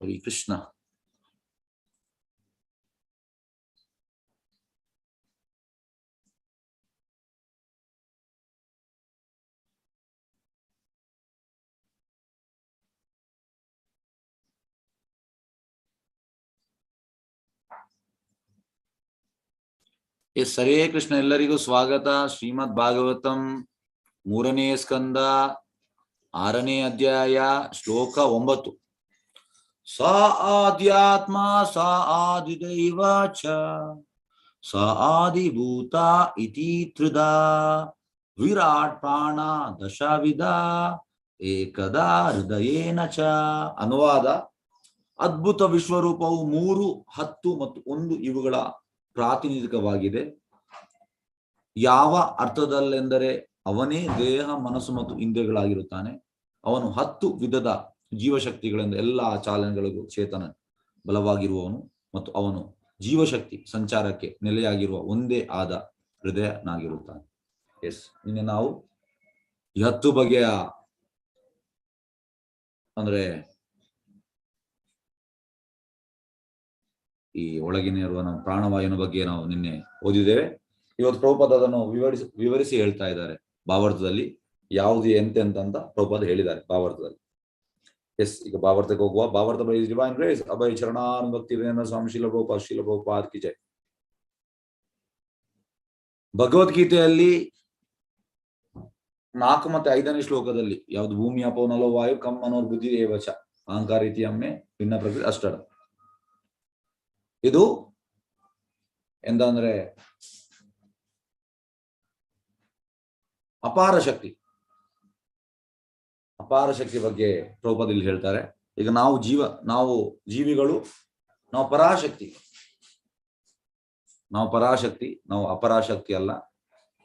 ಹರಿ ಕೃಷ್ಣ. ಹರೇ ಕೃಷ್ಣ. ಎಲ್ಲರಿಗೂ ಸ್ವಾಗತ. ಶ್ರೀಮದ್ ಭಾಗವತಂ 3ನೇ ಸ್ಕಂದ 6ನೇ ಅಧ್ಯಾಯ ಶ್ಲೋಕ 9. ಸ ಆದ್ಯಾತ್ಮ ಸ ಆದಿದೈವ ಚ ಸ ಆದಿಭೂತ ಇತಿ ತ್ರಿಧಾ ವಿರಾಟ್ ಪ್ರಾಣ ದಶವಿಧ ಏಕದಾ ಹೃದಯೇನ ಚ. ಅನುವಾದ: ಅದ್ಭುತ ವಿಶ್ವರೂಪವು 3, 10 ಮತ್ತು 1 ಇವುಗಳ ಪ್ರಾತಿನಿಧಿಕವಾಗಿದೆ. ಯಾವ ಅರ್ಥದಲ್ಲೆಂದರೆ ಅವನೇ ದೇಹ, ಮನಸ್ಸು ಮತ್ತು ಇಂದ್ರಿಯಗಳಾಗಿರುತ್ತಾನೆ. ಅವನು 10 ವಿಧದ ಜೀವಶಕ್ತಿಗಳಿಂದ ಎಲ್ಲ ಚಾಲನೆಗಳಿಗೂ ಚೇತನ ಬಲವಾಗಿರುವವನು ಮತ್ತು ಅವನು ಜೀವಶಕ್ತಿ ಸಂಚಾರಕ್ಕೆ ನೆಲೆಯಾಗಿರುವ ಒಂದೇ ಆದ ಹೃದಯನಾಗಿರುತ್ತಾನೆ. ನಿನ್ನೆ ನಾವು 10 ಬಗೆಯ ಅಂದ್ರೆ ಈ ಒಳಗಿನ ಇರುವ ನಮ್ಮ ಪ್ರಾಣವಾಯುವಿನ ಬಗ್ಗೆ ನಾವು ನಿನ್ನೆ ಓದಿದ್ದೇವೆ. ಇವತ್ತು ಪ್ರಭುಪಾದ ಅದನ್ನು ವಿವರಿಸಿ ಹೇಳ್ತಾ ಇದ್ದಾರೆ ಭಾವಾರ್ಥದಲ್ಲಿ. ಯಾವುದು ಎಂತೆಂತ ಪ್ರಭುಪಾದ ಹೇಳಿದ್ದಾರೆ ಭಾವಾರ್ಥದಲ್ಲಿ. ಈಗ ಭಾವಾರ್ಥಕ್ಕೆ ಹೋಗುವ. ಭಾವಾರ್ಥ ಬೈ ಡಿವೈನ್ ಗ್ರೇಸ್ ಅಭಯ ಚರಣಾನುಭಕ್ತಿ ಸ್ವಾಮಿ ಶೀಲ ಪ್ರಭುಪಾದ ಕಿ ಜೈ. ಭಗವದ್ಗೀತೆಯಲ್ಲಿ 4 ಮತ್ತು 5ನೇ ಶ್ಲೋಕದಲ್ಲಿ ಯಾವುದು ಭೂಮಿ ಅಪೋ ನಲೋ ವಾಯು ಕಂ ಮನೋರ್ಬುದ್ಧಿ ಏವಚ ಅಹಂಕಾರ ರೀತಿಯಮ್ಮೆ ಭಿನ್ನ ಪ್ರಕೃತಿ ಅಷ್ಟಡ. ಇದು ಎಂದಂದ್ರೆ ಅಪಾರ ಶಕ್ತಿ ಬಗ್ಗೆ ಪ್ರಭುಪಾದಲ್ಲಿ ಹೇಳ್ತಾರೆ. ಈಗ ನಾವು ಜೀವಿಗಳು, ನಾವು ಪರಾಶಕ್ತಿ, ನಾವು ಅಪರಾಶಕ್ತಿ ಅಲ್ಲ.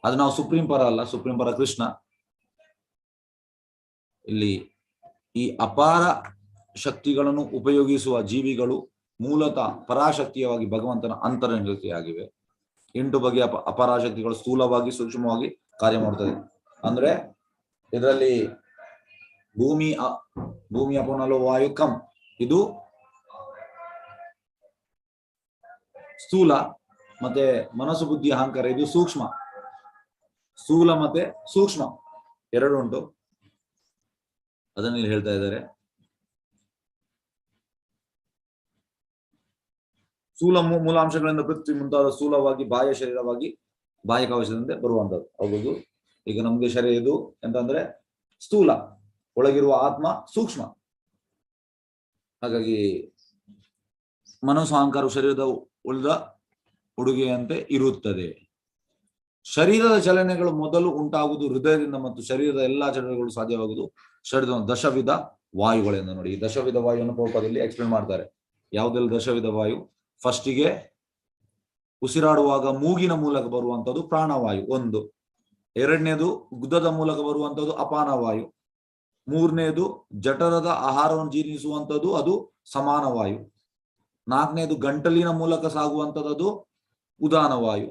ಅದು ನಾವು ಸುಪ್ರೀಂ ಪರ ಅಲ್ಲ. ಸುಪ್ರೀಂ ಪರ ಕೃಷ್ಣ. ಇಲ್ಲಿ ಈ ಅಪಾರ ಶಕ್ತಿಗಳನ್ನು ಉಪಯೋಗಿಸುವ ಜೀವಿಗಳು ಮೂಲತಃ ಪರಾಶಕ್ತಿಯಾಗಿ ಭಗವಂತನ ಅಂತರ್ನಿರ್ಮಿತಿಯಾಗಿವೆ. 8 ಬಗೆಯ ಅಪರಾಶಕ್ತಿಗಳು ಸ್ಥೂಲವಾಗಿ ಸೂಕ್ಷ್ಮವಾಗಿ ಕಾರ್ಯ ಮಾಡುತ್ತದೆ. ಅಂದ್ರೆ ಇದರಲ್ಲಿ ಭೂಮಿ ಅಪೋನಲೋ ವಾಯು ಕಂ ಇದು ಸ್ಥೂಲ, ಮತ್ತೆ ಮನಸ್ಸು ಬುದ್ಧಿ ಅಹಂಕಾರ ಇದು ಸೂಕ್ಷ್ಮ. ಸ್ಥೂಲ ಮತ್ತೆ ಸೂಕ್ಷ್ಮ 2 ಉಂಟು. ಅದನ್ನ ಇಲ್ಲಿ ಹೇಳ್ತಾ ಇದ್ದಾರೆ. ಸ್ಥೂಲ ಮೂಲಾಂಶಗಳಿಂದ ಪೃಥ್ವಿ ಮುಂತಾದ ಸ್ಥೂಲವಾಗಿ ಬಾಹ್ಯ ಶರೀರವಾಗಿ ಬಾಹ್ಯಕಾವಶದಿಂದ ಬರುವಂತದ್ದು ಹೌದು. ಈಗ ನಮ್ಗೆ ಶರೀರ ಇದು ಎಂತಂದ್ರೆ ಸ್ಥೂಲ, ಒಳಗಿರುವ ಆತ್ಮ ಸೂಕ್ಷ್ಮ. ಹಾಗಾಗಿ ಮನಸ್ಸು ಅಹಂಕಾರ ಶರೀರದ ಉಳಿದ ಉಡುಗೆಯಂತೆ ಇರುತ್ತದೆ. ಶರೀರದ ಚಲನೆಗಳು ಮೊದಲು ಉಂಟಾಗುವುದು ಹೃದಯದಿಂದ ಮತ್ತು ಶರೀರದ ಎಲ್ಲಾ ಚಲನೆಗಳು ಸಾಧ್ಯವಾಗುವುದು ಶರೀರದ ದಶವಿಧ ವಾಯುಗಳಿಂದ. ನೋಡಿ, ಈ ದಶವಿಧ ವಾಯುವನ್ನು ಪ್ರಭುಪಾದಲ್ಲಿ ಎಕ್ಸ್ಪ್ಲೇನ್ ಮಾಡ್ತಾರೆ. ಯಾವುದೆಲ್ಲ ದಶವಿಧ ವಾಯು? ಫಸ್ಟಿಗೆ ಉಸಿರಾಡುವಾಗ ಮೂಗಿನ ಮೂಲಕ ಬರುವಂತದ್ದು ಪ್ರಾಣವಾಯು 1. 2ನೇದು ಗುದ್ದದ ಮೂಲಕ ಬರುವಂತದ್ದು ಅಪಾನವಾಯು. 3ನೇದು ಜಠರದ ಆಹಾರವನ್ನು ಜೀರ್ಣಿಸುವಂಥದ್ದು, ಅದು ಸಮಾನ ವಾಯು. 4ನೇದು ಗಂಟಲಿನ ಮೂಲಕ ಸಾಗುವಂಥದ್ದು ಉದಾನ ವಾಯು.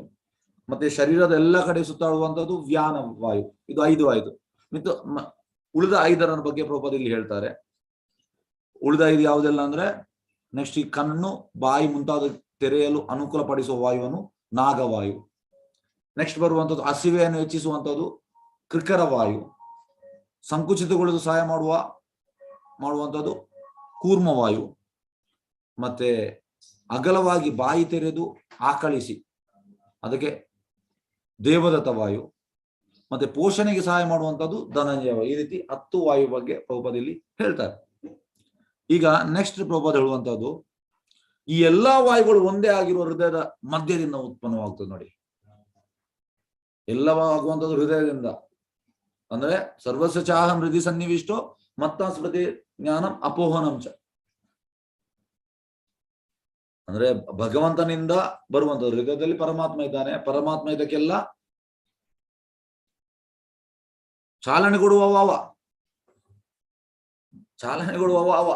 ಮತ್ತೆ ಶರೀರದ ಎಲ್ಲ ಕಡೆ ಸುತ್ತಾಡುವಂಥದ್ದು ವ್ಯಾನ ವಾಯು. ಇದು 5 ಆಯ್ತು. ಮತ್ತು ಉಳಿದ 5ರ ಬಗ್ಗೆ ಪ್ರಭುಪಾದಲ್ಲಿ ಹೇಳ್ತಾರೆ. ಉಳಿದ 5 ಯಾವುದೆಲ್ಲ ಅಂದ್ರೆ ನೆಕ್ಸ್ಟ್ ಈ ಕಣ್ಣು, ಬಾಯಿ ಮುಂತಾದ ತೆರೆಯಲು ಅನುಕೂಲ ಪಡಿಸುವ ವಾಯುವನ್ನು ನಾಗವಾಯು. ನೆಕ್ಸ್ಟ್ ಬರುವಂಥದ್ದು ಹಸಿವೆಯನ್ನು ಹೆಚ್ಚಿಸುವಂಥದ್ದು ಕೃಕರ ವಾಯು. ಸಂಕುಚಿತಗೊಳ್ಳಲು ಸಹಾಯ ಮಾಡುವಂಥದ್ದು ಕೂರ್ಮವಾಯು. ಮತ್ತೆ ಅಗಲವಾಗಿ ಬಾಯಿ ತೆರೆದು ಆಕಳಿಸಿ ಅದಕ್ಕೆ ದೇವದತ್ತ ವಾಯು. ಮತ್ತೆ ಪೋಷಣೆಗೆ ಸಹಾಯ ಮಾಡುವಂಥದ್ದು ಧನಂಜಯ ವಾಯು. ಈ ರೀತಿ 10 ವಾಯು ಬಗ್ಗೆ ಪ್ರಭುಪಾದಲ್ಲಿ ಹೇಳ್ತಾರೆ. ಈಗ ನೆಕ್ಸ್ಟ್ ಪ್ರಭುಪಾದ ಹೇಳುವಂತದ್ದು, ಈ ಎಲ್ಲಾ ವಾಯುಗಳು ಒಂದೇ ಆಗಿರುವ ಹೃದಯದ ಮಧ್ಯದಿಂದ ಉತ್ಪನ್ನವಾಗ್ತದೆ. ನೋಡಿ, ಎಲ್ಲವಾಗುವಂಥದ್ದು ಹೃದಯದಿಂದ. ಅಂದ್ರೆ ಸರ್ವಸ್ವ ಚಾಹಂ ಹೃದಯ ಸನ್ನಿವಿಷ್ಟೋ ಮತ್ತ ಸ್ಮೃತಿ ಜ್ಞಾನಂ ಅಪೋಹನಂಚ. ಅಂದ್ರೆ ಭಗವಂತನಿಂದ ಬರುವಂತದ್ದು. ಹೃದಯದಲ್ಲಿ ಪರಮಾತ್ಮ ಇದ್ದಾನೆ. ಪರಮಾತ್ಮ ಇದಕ್ಕೆಲ್ಲ ಚಾಲನೆ ಕೊಡುವವ ಅವ.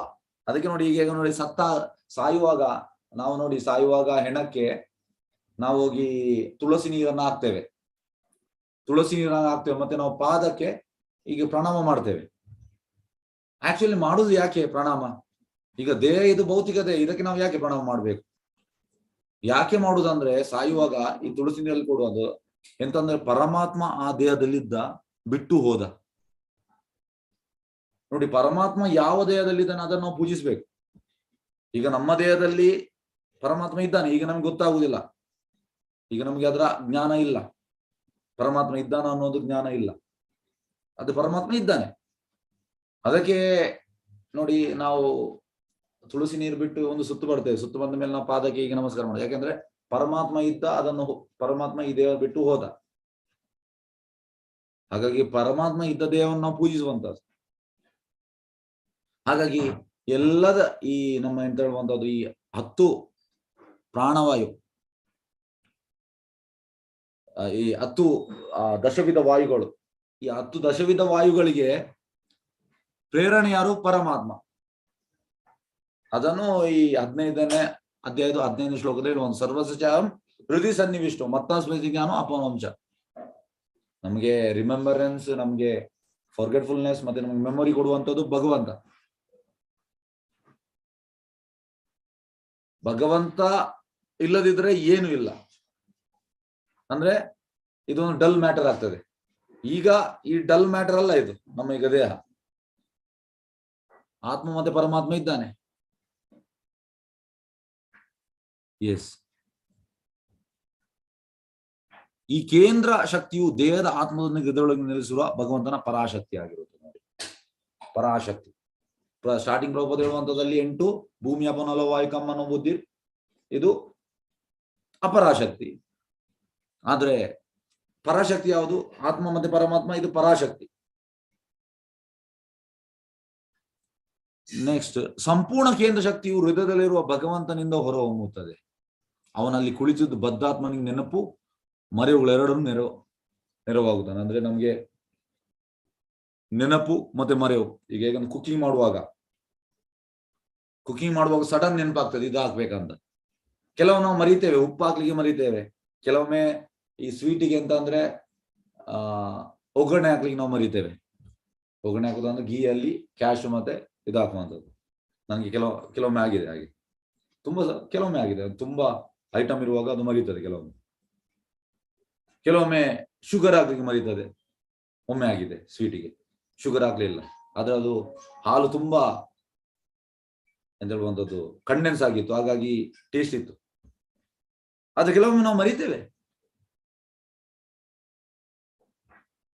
ಅದಕ್ಕೆ ನೋಡಿ, ಈಗ ನೋಡಿ ಸಾಯುವಾಗ ಹೆಣಕ್ಕೆ ನಾವು ಹೋಗಿ ತುಳಸಿ ನೀರನ್ನ ಹಾಕ್ತೇವೆ. ಮತ್ತೆ ನಾವು ಪಾದಕ್ಕೆ ಈಗ ಪ್ರಣಾಮ ಮಾಡ್ತೇವೆ. ಆಕ್ಚುಲಿ ಮಾಡುದು ಯಾಕೆ ಪ್ರಣಾಮ? ಈಗ ದೇಹ ಇದು ಭೌತಿಕ ದೇಹ, ಇದಕ್ಕೆ ನಾವು ಯಾಕೆ ಪ್ರಣಾಮ ಮಾಡ್ಬೇಕು? ಯಾಕೆ ಮಾಡುದಂದ್ರೆ ಸಾಯುವಾಗ ಈ ತುಳಸಿ ನೀರಲ್ಲಿ ಕೊಡುವುದು ಎಂತಂದ್ರೆ ಪರಮಾತ್ಮ ಆ ದೇಹದಲ್ಲಿದ್ದ, ಬಿಟ್ಟು ಹೋದ. ನೋಡಿ, ಪರಮಾತ್ಮ ಯಾವ ದೇಹದಲ್ಲಿದ್ದಾನೆ ಅದನ್ನು ನಾವು ಪೂಜಿಸ್ಬೇಕು. ಈಗ ನಮ್ಮ ದೇಹದಲ್ಲಿ ಪರಮಾತ್ಮ ಇದ್ದಾನೆ, ಈಗ ನಮ್ಗೆ ಗೊತ್ತಾಗುದಿಲ್ಲ, ಈಗ ನಮ್ಗೆ ಅದರ ಜ್ಞಾನ ಇಲ್ಲ. ಪರಮಾತ್ಮ ಇದ್ದಾನ ಅನ್ನೋದು ಜ್ಞಾನ ಇಲ್ಲ, ಅದು ಪರಮಾತ್ಮ ಇದ್ದಾನೆ. ಅದಕ್ಕೆ ನೋಡಿ, ನಾವು ತುಳಸಿ ನೀರು ಬಿಟ್ಟು ಒಂದು ಸುತ್ತು ಬರ್ತೇವೆ, ಸುತ್ತು ಬಂದ ಮೇಲೆ ನಾವು ಪಾದಕ್ಕೆ ಈಗ ನಮಸ್ಕಾರ ಮಾಡೋದು. ಯಾಕೆಂದ್ರೆ ಪರಮಾತ್ಮ ಇದ್ದ, ಅದನ್ನು ಪರಮಾತ್ಮ ಈ ದೇಹ ಬಿಟ್ಟು ಹೋದ. ಹಾಗಾಗಿ ಪರಮಾತ್ಮ ಇದ್ದ ದೇಹವನ್ನು ನಾವು ಪೂಜಿಸುವಂತದ್ದು. ಹಾಗಾಗಿ ಎಲ್ಲದ ಈ ನಮ್ಮ ಎಂತ ಹೇಳುವಂತದ್ದು, ಈ 10 ಪ್ರಾಣವಾಯು, ಈ 10 ದಶವಿಧ ವಾಯುಗಳು, ಈ 10 ದಶವಿಧ ವಾಯುಗಳಿಗೆ ಪ್ರೇರಣೆ ಯಾರು? ಪರಮಾತ್ಮ. ಅದನ್ನು ಈ 15ನೇ ಅಧ್ಯಾಯದ 15ನೇ ಶ್ಲೋಕದಲ್ಲಿ ಒಂದು ಸರ್ವಸಚಾರಂ ಹೃದಯ ಸನ್ನಿವಿಷ್ಟು ಮತ್ತಾಸ್ಮೃತಿ ಜ್ಞಾನ ಅಪವಂಶ. ನಮ್ಗೆ ರಿಮೆಂಬರೆನ್ಸ್, ನಮ್ಗೆ ಫಾರ್ಗೆಟ್ಫುಲ್ನೆಸ್ ಮತ್ತೆ ನಮ್ಗೆ ಮೆಮೊರಿ ಕೊಡುವಂಥದ್ದು ಭಗವಂತ. ಭಗವಂತ ಇಲ್ಲದಿದ್ರೆ ಏನು ಇಲ್ಲ, ಅಂದ್ರೆ ಇದೊಂದು ಡಲ್ ಮ್ಯಾಟರ್ ಆಗ್ತದೆ. ಈಗ ಈ ಡಲ್ ಮ್ಯಾಟರ್ ಅಲ್ಲ ಇದು ನಮ್ಮ ಈಗ ದೇಹ. ಆತ್ಮ ಮತ್ತೆ ಪರಮಾತ್ಮ ಇದ್ದಾನೆ. ಎಸ್, ಈ ಕೇಂದ್ರ ಶಕ್ತಿಯು ದೇಹದ ಆತ್ಮದೊಂದಿಗೆ ಹೃದಯದೊಳಗೆ ನಿಲ್ಲಿಸುವ ಭಗವಂತನ ಪರಾಶಕ್ತಿ ಆಗಿರುತ್ತೆ. ನೋಡಿ, ಪರಾಶಕ್ತಿ ಸ್ಟಾರ್ಟಿಂಗ್ ಪ್ರಭುಪದ ಹೇಳುವಂತದಲ್ಲಿ 8 ಭೂಮಿ ಅಪನಲ ವಾಯುಕಮ್ಮ ಅನ್ನೋ ಬುದ್ಧಿ, ಇದು ಅಪರಾಶಕ್ತಿ. ಆದ್ರೆ ಪರಾಶಕ್ತಿ ಯಾವುದು? ಆತ್ಮ ಮತ್ತೆ ಪರಮಾತ್ಮ, ಇದು ಪರಾಶಕ್ತಿ. ನೆಕ್ಸ್ಟ್, ಸಂಪೂರ್ಣ ಕೇಂದ್ರ ಶಕ್ತಿಯು ಹೃದಯದಲ್ಲಿರುವ ಭಗವಂತನಿಂದ ಹೊರಹೊಮ್ಮುತ್ತದೆ. ಅವನಲ್ಲಿ ಕುಳಿತಿದ್ದು ಬದ್ಧಾತ್ಮನಿಗೆ ನೆನಪು ಮರೆವುಗಳೆರಡನ್ನು ನೆರವಾಗುತ್ತಾನೆ. ಅಂದ್ರೆ ನಮ್ಗೆ ನೆನಪು ಮತ್ತೆ ಮರೆವು. ಈಗ ಕುಕಿಂಗ್ ಮಾಡುವಾಗ ಸಡನ್ ನೆನಪಾಗ್ತದೆ ಇದು ಹಾಕ್ಬೇಕಂತ. ಕೆಲವು ನಾವು ಮರಿತೇವೆ, ಉಪ್ಪು ಹಾಕ್ಲಿಕ್ಕೆ ಮರಿತೇವೆ. ಕೆಲವೊಮ್ಮೆ ಈ ಸ್ವೀಟಿಗೆ ಅಂತ ಅಂದ್ರೆ ಒಗ್ಗರಣೆ ಹಾಕ್ಲಿಕ್ಕೆ ನಾವು ಮರಿತೇವೆ. ಒಗ್ಗರಣೆ ಹಾಕೋದು ಅಂದ್ರೆ ಗೀಯಲ್ಲಿ ಕ್ಯಾಶ್ ಮತ್ತೆ ಇದು ಹಾಕುವಂಥದ್ದು. ನನಗೆ ಕೆಲವೊಮ್ಮೆ ಆಗಿದೆ ಹಾಗೆ, ಕೆಲವೊಮ್ಮೆ ಆಗಿದೆ. ತುಂಬಾ ಐಟಮ್ ಇರುವಾಗ ಅದು ಮರೀತದೆ. ಕೆಲವೊಮ್ಮೆ ಶುಗರ್ ಹಾಕ್ಲಿಕ್ಕೆ ಮರೀತದೆ. ಒಮ್ಮೆ ಆಗಿದೆ, ಸ್ವೀಟಿಗೆ ಶುಗರ್ ಹಾಕ್ಲಿಲ್ಲ, ಆದ್ರೆ ಅದು ಹಾಲು ತುಂಬಾ ಎಂತ ಹೇಳುವಂಥದ್ದು ಕಂಡೆನ್ಸ್ ಆಗಿತ್ತು, ಹಾಗಾಗಿ ಟೇಸ್ಟ್ ಇತ್ತು. ಆದ್ರೆ ಕೆಲವೊಮ್ಮೆ ನಾವು ಮರಿತೇವೆ.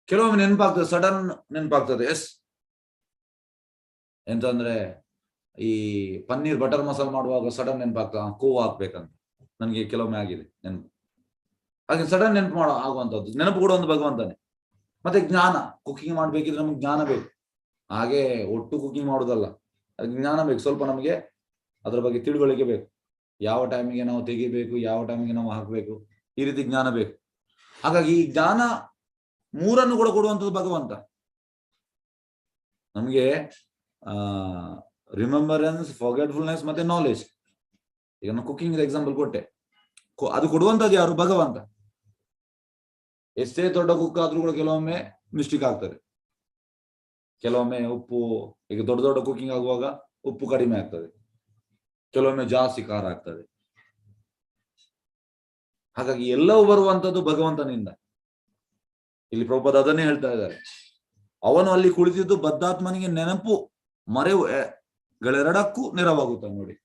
ಕೆಲವೊಮ್ಮೆ ನೆನಪಾಗ್ತದೆ, ಸಡನ್ ನೆನಪಾಗ್ತದೆ. ಎಸ್, ಎಂತಂದ್ರೆ ಈ ಪನ್ನೀರ್ ಬಟರ್ ಮಸಾಲ ಮಾಡುವಾಗ ಸಡನ್ ನೆನಪಾಗ್ತದೆ, ಕೋವಾ ಹಾಕ್ಬೇಕಂತ. ನನಗೆ ಕೆಲವೊಮ್ಮೆ ಆಗಿದೆ ನೆನಪು. ಹಾಗೆ ಸಡನ್ ನೆನಪು ಆಗುವಂಥದ್ದು, ನೆನಪು ಕೂಡ ಒಂದು ಭಗವಂತನೇ. ಮತ್ತೆ ಜ್ಞಾನ, ಕುಕಿಂಗ್ ಮಾಡ್ಬೇಕಿದ್ರೆ ನಮ್ಗೆ ಜ್ಞಾನ ಬೇಕು. ಹಾಗೆ ಒಟ್ಟು ಕುಕಿಂಗ್ ಮಾಡೋದಲ್ಲ, ಅದಕ್ಕೆ ಜ್ಞಾನ ಬೇಕು. ಸ್ವಲ್ಪ ನಮಗೆ ಅದರ ಬಗ್ಗೆ ತಿಳುವಳಿಕೆ ಬೇಕು. ಯಾವ ಟೈಮಿಗೆ ನಾವು ತೆಗಿಬೇಕು, ಯಾವ ಟೈಮಿಗೆ ನಾವು ಹಾಕಬೇಕು, ಈ ರೀತಿ ಜ್ಞಾನ ಬೇಕು. ಹಾಗಾಗಿ ಈ ಜ್ಞಾನ ಮೂರನ್ನು ಕೂಡ ಕೊಡುವಂಥದ್ದು ಭಗವಂತ. ನಮ್ಗೆ ರಿಮೆಂಬರೆನ್ಸ್, ಫಾರ್ಗೆಟ್ಫುಲ್ನೆಸ್ ಮತ್ತೆ ನಾಲೆಜ್. ಈಗ ನಾನು ಕುಕಿಂಗ್ ಎಕ್ಸಾಂಪಲ್ ಕೊಟ್ಟೆ, ಅದು ಕೊಡುವಂಥದ್ದು ಯಾರು? ಭಗವಂತ. ಎಷ್ಟೇ ದೊಡ್ಡ ಕುಕ್ ಆದ್ರೂ ಕೂಡ ಕೆಲವೊಮ್ಮೆ ಮಿಸ್ಟೇಕ್ ಆಗ್ತದೆ. ಕೆಲವೊಮ್ಮೆ ಉಪ್ಪು, ಈಗ ದೊಡ್ಡ ದೊಡ್ಡ ಕುಕಿಂಗ್ ಆಗುವಾಗ ಉಪ್ಪು ಕಡಿಮೆ ಆಗ್ತದೆ, ಕೆಲವೊಮ್ಮೆ ಜಾಸ್ತಿ ಖಾರ ಆಗ್ತದೆ. ಹಾಗಾಗಿ ಎಲ್ಲವೂ ಬರುವಂತದ್ದು ಭಗವಂತನಿಂದ. ಇಲ್ಲಿ ಪ್ರಭುಪಾದ ಅದನ್ನೇ ಹೇಳ್ತಾ ಇದ್ದಾರೆ. ಅವನು ಅಲ್ಲಿ ಕುಳಿತಿದ್ದು ಬದ್ಧಾತ್ಮನಿಗೆ ನೆನಪು ಮರೆವುಗಳೆರಡಕ್ಕೂ ನೆರವಾಗುತ್ತಾನೆ. ನೋಡಿ,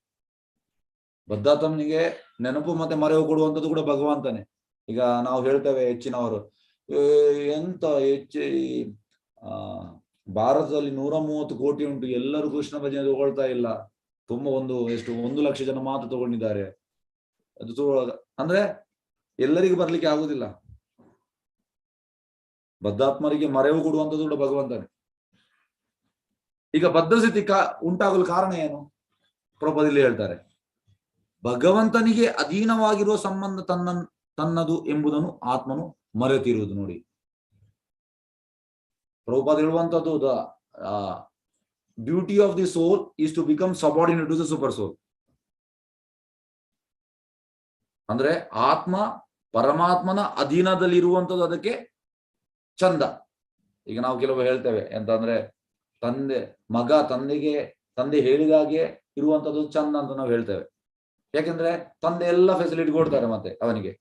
ಬದ್ಧಾತ್ಮನಿಗೆ ನೆನಪು ಮತ್ತೆ ಮರೆವು ಕೊಡುವಂಥದ್ದು ಕೂಡ ಭಗವಂತನೇ. ಈಗ ನಾವು ಹೇಳ್ತೇವೆ ಹೆಚ್ಚಿನವರು, ಎಂತ ಭಾರತದಲ್ಲಿ 130 ಕೋಟಿ ಉಂಟು, ಎಲ್ಲರೂ ಕೃಷ್ಣ ಭಜನೆ ತಗೊಳ್ತಾ ಇಲ್ಲ, ತುಂಬಾ 1 ಲಕ್ಷ ಜನ ಮಾತ್ರ ತಗೊಂಡಿದ್ದಾರೆ. ಅದು ಅಂದ್ರೆ ಎಲ್ಲರಿಗೂ ಬರ್ಲಿಕ್ಕೆ ಆಗುದಿಲ್ಲ. ಬದ್ಧಾತ್ಮರಿಗೆ ಮರೆವು ಕೊಡುವಂಥದ್ದು ಕೂಡ ಭಗವಂತನೇ. ಈಗ ಬದ್ಧಸ್ಥಿತಿ ಉಂಟಾಗಲು ಕಾರಣ ಏನು? ಪ್ರಭುಪಾದಲ್ಲಿ ಹೇಳ್ತಾರೆ, ಭಗವಂತನಿಗೆ ಅಧೀನವಾಗಿರುವ ಸಂಬಂಧ ತನ್ನದು ಎಂಬುದನ್ನು ಆತ್ಮನು ಮರೆತಿರುವುದು. ನೋಡಿ, ಪ್ರಭುಪಾದ ಹೇಳುವಂತದ್ದು, the beauty of the soul is to become subordinate to the super soul. ಅಂದ್ರೆ ಆತ್ಮ ಪರಮಾತ್ಮನ ಅಧೀನದಲ್ಲಿ ಇರುವಂತದ್ದು ಅದಕ್ಕೆ ಚಂದ. ಈಗ ನಾವು ಕೆಲವು ಹೇಳ್ತೇವೆ ಎಂತಂದ್ರೆ, ತಂದೆ ಹೇಳಿದಾಗೆ ಇರುವಂತದ್ದು ಚಂದ ಅಂತ ನಾವು ಹೇಳ್ತೇವೆ. ಯಾಕೆಂದ್ರೆ ತಂದೆ ಎಲ್ಲ ಫೆಸಿಲಿಟಿ ಕೊಡ್ತಾರೆ, ಮತ್ತೆ ಅವನಿಗೆ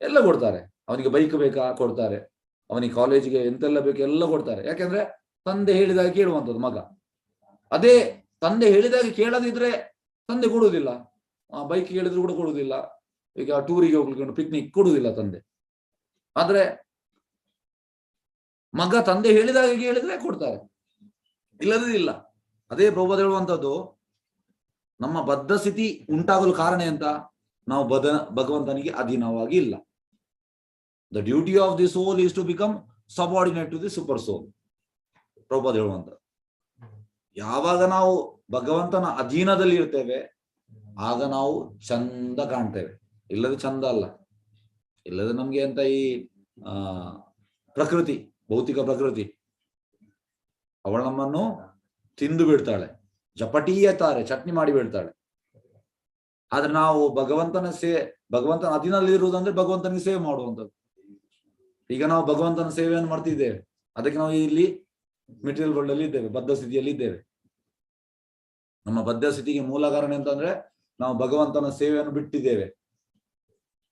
ಎಲ್ಲ ಕೊಡ್ತಾರೆ. ಅವನಿಗೆ ಬೈಕ್ ಬೇಕಾ ಕೊಡ್ತಾರೆ, ಅವನಿಗೆ ಕಾಲೇಜಿಗೆ ಎಂತೆಲ್ಲ ಬೇಕು ಎಲ್ಲ ಕೊಡ್ತಾರೆ. ಯಾಕೆಂದ್ರೆ ತಂದೆ ಹೇಳಿದಾಗ ಕೇಳುವಂಥದ್ದು ಮಗ. ಅದೇ ತಂದೆ ಹೇಳಿದಾಗ ಕೇಳದಿದ್ರೆ ತಂದೆ ಕೊಡುವುದಿಲ್ಲ, ಬೈಕ್ ಹೇಳಿದ್ರು ಕೂಡ ಕೊಡುವುದಿಲ್ಲ, ಈಗ ಟೂರಿಗೆ ಹೋಗ್ಲಿಕ್ಕೆ ಪಿಕ್ನಿಕ್ ಕೊಡುವುದಿಲ್ಲ ತಂದೆ. ಆದ್ರೆ ಮಗ ತಂದೆ ಹೇಳಿದಾಗ ಕೇಳಿದ್ರೆ ಕೊಡ್ತಾರೆ, ಇಲ್ಲದೇ ಇಲ್ಲ. ಅದೇ ಪ್ರಭುಪಾದ ಹೇಳುವಂಥದ್ದು, ನಮ್ಮ ಬದ್ಧ ಸ್ಥಿತಿ ಉಂಟಾಗಲು ಕಾರಣ ಎಂತ? ನಾವು ಭಗವಂತನಿಗೆ ಅಧೀನವಾಗಿ ಇಲ್ಲ. The duty of the soul is to become subordinate to the super soul. Prabhupada ಹೇಳುವಂತ, ಯಾವಾಗ ನಾವು ಭಗವಂತನ ಅಧೀನದಲ್ಲಿ ಇರ್ತೇವೆ ಆಗ ನಾವು ಚಂದ ಕಾಣ್ತೇವೆ, ಇಲ್ಲದೆ ಚಂದ ಅಲ್ಲ. ಇಲ್ಲದೆ ನಮ್ಗೆ ಅಂತ ಈ ಪ್ರಕೃತಿ, ಭೌತಿಕ ಪ್ರಕೃತಿ ಅವಳು ನಮ್ಮನ್ನು ತಿಂದು ಬಿಡ್ತಾಳೆ, ಜಪಟೀಯತಾರೆ, ಚಟ್ನಿ ಮಾಡಿ ಬಿಡ್ತಾಳೆ. ಆದ್ರೆ ನಾವು ಭಗವಂತನ ಅಧೀನದಲ್ಲಿ ಇರುವುದಂದ್ರೆ ಭಗವಂತನಿಗೆ ಸೇವೆ ಮಾಡುವಂಥದ್ದು. ಈಗ ನಾವು ಭಗವಂತನ ಸೇವೆಯನ್ನು ಮಾಡ್ತಿದ್ದೇವೆ, ಅದಕ್ಕೆ ನಾವು ಇಲ್ಲಿ ಮೆಟೀರಿಯಲ್ ವರ್ಲ್ಡ್ ಅಲ್ಲಿ ಇದ್ದೇವೆ, ಬದ್ಧ ಸ್ಥಿತಿಯಲ್ಲಿ ಇದ್ದೇವೆ. ನಮ್ಮ ಬದ್ಧ ಸ್ಥಿತಿಗೆ ಮೂಲ ಕಾರಣ ಅಂತಂದ್ರೆ ನಾವು ಭಗವಂತನ ಸೇವೆಯನ್ನು ಬಿಟ್ಟಿದ್ದೇವೆ.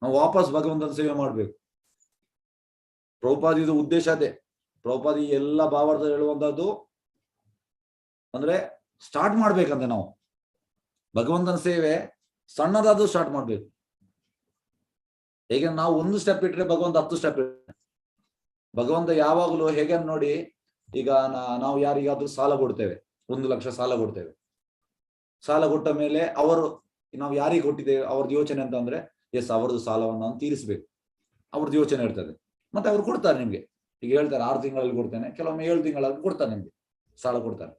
ನಾವು ವಾಪಸ್ ಭಗವಂತನ ಸೇವೆ ಮಾಡ್ಬೇಕು. ಪ್ರಭುಪಾದಿದು ಉದ್ದೇಶ ಅದೇ. ಪ್ರಭುಪಾದಿ ಎಲ್ಲ ಭಾವಾರ್ಥ ಹೇಳುವಂತದ್ದು ಅಂದ್ರೆ ಸ್ಟಾರ್ಟ್ ಮಾಡ್ಬೇಕಂತೆ ನಾವು ಭಗವಂತನ ಸೇವೆ ಸಣ್ಣದಾದ್ರೂ ಸ್ಟಾರ್ಟ್ ಮಾಡ್ಬೇಕು. ಹೇಗೆ ನಾವು ಒಂದು ಸ್ಟೆಪ್ ಇಟ್ರೆ ಭಗವಂತ 10 ಸ್ಟೆಪ್ ಇಟ್ರೆ. ಭಗವಂತ ಯಾವಾಗಲೂ ಹೇಗೆ ನೋಡಿ, ಈಗ ನಾವು ಯಾರಿಗಾದ್ರೂ ಸಾಲ ಕೊಡ್ತೇವೆ, 1 ಲಕ್ಷ ಸಾಲ ಕೊಡ್ತೇವೆ. ಸಾಲ ಕೊಟ್ಟ ಮೇಲೆ ನಾವು ಯಾರಿಗೆ ಕೊಟ್ಟಿದ್ದೇವೆ ಅವ್ರದ್ದು ಯೋಚನೆ ಅಂತ ಅಂದ್ರೆ, ಎಸ್ ಅವ್ರದ್ದು ಸಾಲವನ್ನು ನಾನು ತೀರಿಸ್ಬೇಕು, ಅವ್ರದ್ದು ಯೋಚನೆ ಇರ್ತದೆ. ಮತ್ತೆ ಅವ್ರು ಕೊಡ್ತಾರೆ ನಿಮ್ಗೆ. ಈಗ ಹೇಳ್ತಾರೆ 6 ತಿಂಗಳಲ್ಲಿ ಕೊಡ್ತೇನೆ, ಕೆಲವೊಮ್ಮೆ 7 ತಿಂಗಳಲ್ಲಿ ಕೊಡ್ತಾರೆ, ನಿಮ್ಗೆ ಸಾಲ ಕೊಡ್ತಾರೆ.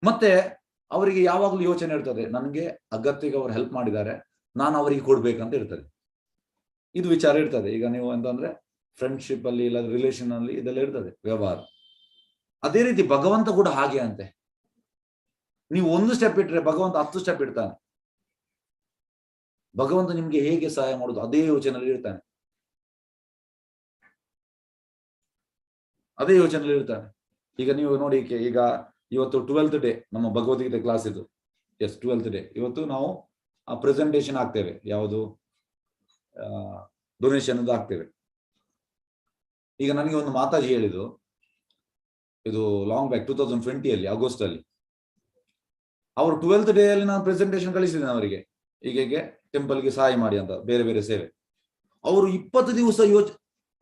ಮತ್ತೆ ಅವರಿಗೆ ಯಾವಾಗಲೂ ಯೋಚನೆ ಇರ್ತದೆ, ನನಗೆ ಅಗತ್ಯಕ್ಕೆ ಅವ್ರು ಹೆಲ್ಪ್ ಮಾಡಿದ್ದಾರೆ, ನಾನು ಅವರಿಗೆ ಕೊಡ್ಬೇಕಂತ ಇರ್ತದೆ. ಇದು ವಿಚಾರ ಇರ್ತದೆ. ಈಗ ನೀವು ಅಂತಂದ್ರೆ ಫ್ರೆಂಡ್ಶಿಪ್ ಅಲ್ಲಿ ಇಲ್ಲ ರಿಲೇಷನ್ ಅಲ್ಲಿ ಇದೆಲ್ಲ ಇರ್ತದೆ ವ್ಯವಹಾರ. ಅದೇ ರೀತಿ ಭಗವಂತ ಕೂಡ ಹಾಗೆ ಅಂತೆ. ನೀವು 1 ಸ್ಟೆಪ್ ಇಟ್ರೆ ಭಗವಂತ 10 ಸ್ಟೆಪ್ ಇಡ್ತಾನೆ. ಭಗವಂತ ನಿಮ್ಗೆ ಹೇಗೆ ಸಹಾಯ ಮಾಡುದು ಅದೇ ಯೋಚನೆಯಲ್ಲಿ ಇರ್ತಾನೆ, ಅದೇ ಯೋಚನೆಯಲ್ಲಿ ಇರ್ತಾನೆ. ಈಗ ನೀವು ನೋಡಿ, ಈಗ ಇವತ್ತು 12th ಡೇ ನಮ್ಮ ಭಗವದ್ಗೀತೆ ಕ್ಲಾಸ್ ಇದು. Yes 12th day. ಇವತ್ತು ನಾವು ಪ್ರೆಸೆಂಟೇಶನ್ ಆಗ್ತೇವೆ, ಯಾವುದು ಡೊನೇಷನ್ ಆಗ್ತೇವೆ. ಈಗ ನನಗೆ ಒಂದು ಮಾತಾಜಿ ಹೇಳಿದ್ರು, ಇದು ಲಾಂಗ್ ಬ್ಯಾಕ್ 2020 ಅಲ್ಲಿ ಆಗಸ್ಟ್ ಅಲ್ಲಿ, ಅವರು 12th ಡೇ ಅಲ್ಲಿ ನಾನು ಪ್ರೆಸೆಂಟೇಶನ್ ಕಳಿಸಿದ್ದೇನೆ ಅವರಿಗೆ, ಹೀಗೆ ಟೆಂಪಲ್ಗೆ ಸಹಾಯ ಮಾಡಿ ಅಂತ, ಬೇರೆ ಬೇರೆ ಸೇವೆ. ಅವರು 20 ದಿವಸ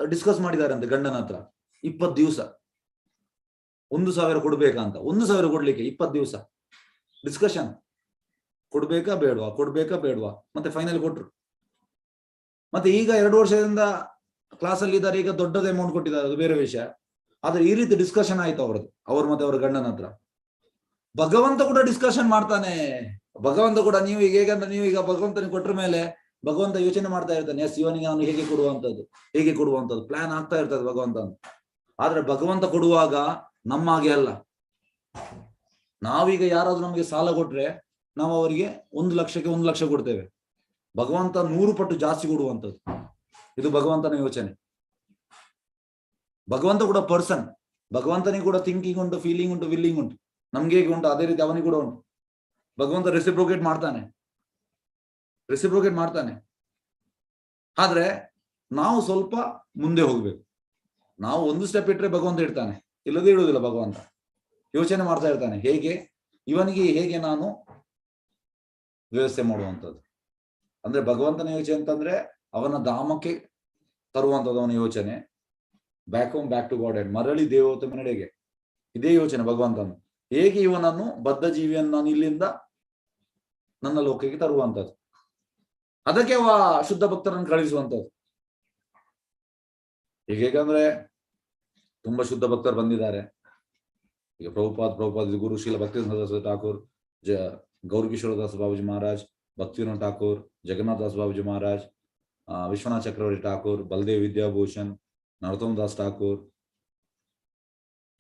ಡಿಸ್ಕಸ್ ಮಾಡಿದ್ದಾರೆ ಅಂತ ಗಂಡನ ಹತ್ರ. 20 ದಿವಸ 1,000 ಕೊಡ್ಬೇಕಂತ, 1,000 ಕೊಡ್ಲಿಕ್ಕೆ 20 ದಿವಸ ಡಿಸ್ಕಷನ್. ಕೊಡ್ಬೇಕಾ ಬೇಡವಾ, ಮತ್ತೆ ಫೈನಲ್ ಕೊಟ್ರು. ಮತ್ತೆ ಈಗ 2 ವರ್ಷದಿಂದ ಕ್ಲಾಸ್ ಅಲ್ಲಿ ಇದ್ದಾರೆ, ಈಗ ದೊಡ್ಡದ ಅಮೌಂಟ್ ಕೊಟ್ಟಿದ್ದಾರೆ, ಅದು ಬೇರೆ ವಿಷಯ. ಆದ್ರೆ ಈ ರೀತಿ ಡಿಸ್ಕಷನ್ ಆಯ್ತು ಅವ್ರು ಮತ್ತೆ ಅವರ ಗಂಡನ ಹತ್ರ. ಭಗವಂತ ಕೂಡ ಡಿಸ್ಕಷನ್ ಮಾಡ್ತಾನೆ. ಭಗವಂತ ಕೂಡ ನೀವು ಈಗ ಹೇಗಂದ್ರೆ, ನೀವು ಈಗ ಭಗವಂತನಿಗೆ ಕೊಟ್ರ ಮೇಲೆ ಭಗವಂತ ಯೋಚನೆ ಮಾಡ್ತಾ ಇರ್ತಾನೆ, ಎಸ್ ಇವನಿಗೆ ನಾನು ಹೇಗೆ ಕೊಡುವಂತದ್ದು ಪ್ಲಾನ್ ಆಗ್ತಾ ಇರ್ತದೆ ಭಗವಂತ. ಆದ್ರೆ ಭಗವಂತ ಕೊಡುವಾಗ ನಮ್ಮ ಹಾಗೆ ಅಲ್ಲ. ನಾವೀಗ ಯಾರಾದ್ರೂ ನಮಗೆ ಸಾಲ ಕೊಟ್ರೆ ನಾವು ಅವರಿಗೆ 1 ಲಕ್ಷಕ್ಕೆ 1 ಲಕ್ಷ ಕೊಡ್ತೇವೆ. ಭಗವಂತ 100 ಪಟ್ಟು ಜಾಸ್ತಿ ಕೊಡುವಂಥದ್ದು. ಇದು ಭಗವಂತನ ಯೋಚನೆ. ಭಗವಂತ ಕೂಡ ಪರ್ಸನ್. ಭಗವಂತನಿಗೆ ಕೂಡ ಥಿಂಕಿಂಗ್ ಉಂಟು, ಫೀಲಿಂಗ್ ಉಂಟು, ವಿಲ್ಲಿಂಗ್ ಉಂಟು. ನಮ್ಗೆ ಹೇಗೆ ಉಂಟು ಅದೇ ರೀತಿ ಅವನಿಗೆ ಕೂಡ ಉಂಟು. ಭಗವಂತ ರೆಸಿಪ್ರೋಕೇಟ್ ಮಾಡ್ತಾನೆ. ಆದ್ರೆ ನಾವು ಸ್ವಲ್ಪ ಮುಂದೆ ಹೋಗ್ಬೇಕು. ನಾವು 1 ಸ್ಟೆಪ್ ಇಟ್ರೆ ಭಗವಂತ ಇಡ್ತಾನೆ, ಇಲ್ಲದೇ ಇಡುವುದಿಲ್ಲ. ಭಗವಂತ ಯೋಚನೆ ಮಾಡ್ತಾ ಇರ್ತಾನೆ, ಇವನಿಗೆ ಹೇಗೆ ನಾನು ವ್ಯವಸ್ಥೆ ಮಾಡುವಂಥದ್ದು. ಅಂದ್ರೆ ಭಗವಂತನ ಯೋಚನೆ ಅಂತಂದ್ರೆ ಅವನ ಧಾಮಕ್ಕೆ ತರುವಂಥದ್ದು ಅವನ ಯೋಚನೆ. ಬ್ಯಾಕ್ ಟು ಗಾಡ್ ಅಂಡ್ ಮರಳಿ ದೇವೋತ್ತಮ ನಡೆಗೆ. ಇದೇ ಯೋಚನೆ ಭಗವಂತನ. ಹೇಗೆ ಇವನನ್ನು ಬದ್ಧ ಜೀವಿಯನ್ನು ನಾನು ಇಲ್ಲಿಂದ ನನ್ನ ಲೋಕಕ್ಕೆ ತರುವಂಥದ್ದು. ಅದಕ್ಕೆ ಶುದ್ಧ ಭಕ್ತರನ್ನು ಕಳಿಸುವಂಥದ್ದು. ಹೇಗಂದ್ರೆ ತುಂಬಾ ಶುದ್ಧ ಭಕ್ತರು ಬಂದಿದ್ದಾರೆ. ಈಗ ಪ್ರಭುಪಾದ್ ಗುರು ಶ್ರೀಲ ಭಕ್ತಿ ಠಾಕೂರ್, ಗೌರಕಿಶೋರದಾಸ್ ಬಾಬುಜಿ ಮಹಾರಾಜ್, ಭಕ್ತಿವಿನೋದ್ ಠಾಕೂರ್, ಜಗನ್ನಾಥ್ ದಾಸ್ ಬಾಬುಜಿ ಮಹಾರಾಜ್, ವಿಶ್ವನಾಥ್ ಚಕ್ರವರ್ತಿ ಠಾಕೂರ್, ಬಲದೇವ್ ವಿದ್ಯಾಭೂಷಣ್, ನರೋತ್ತಮ್ ದಾಸ್ ಠಾಕೂರ್,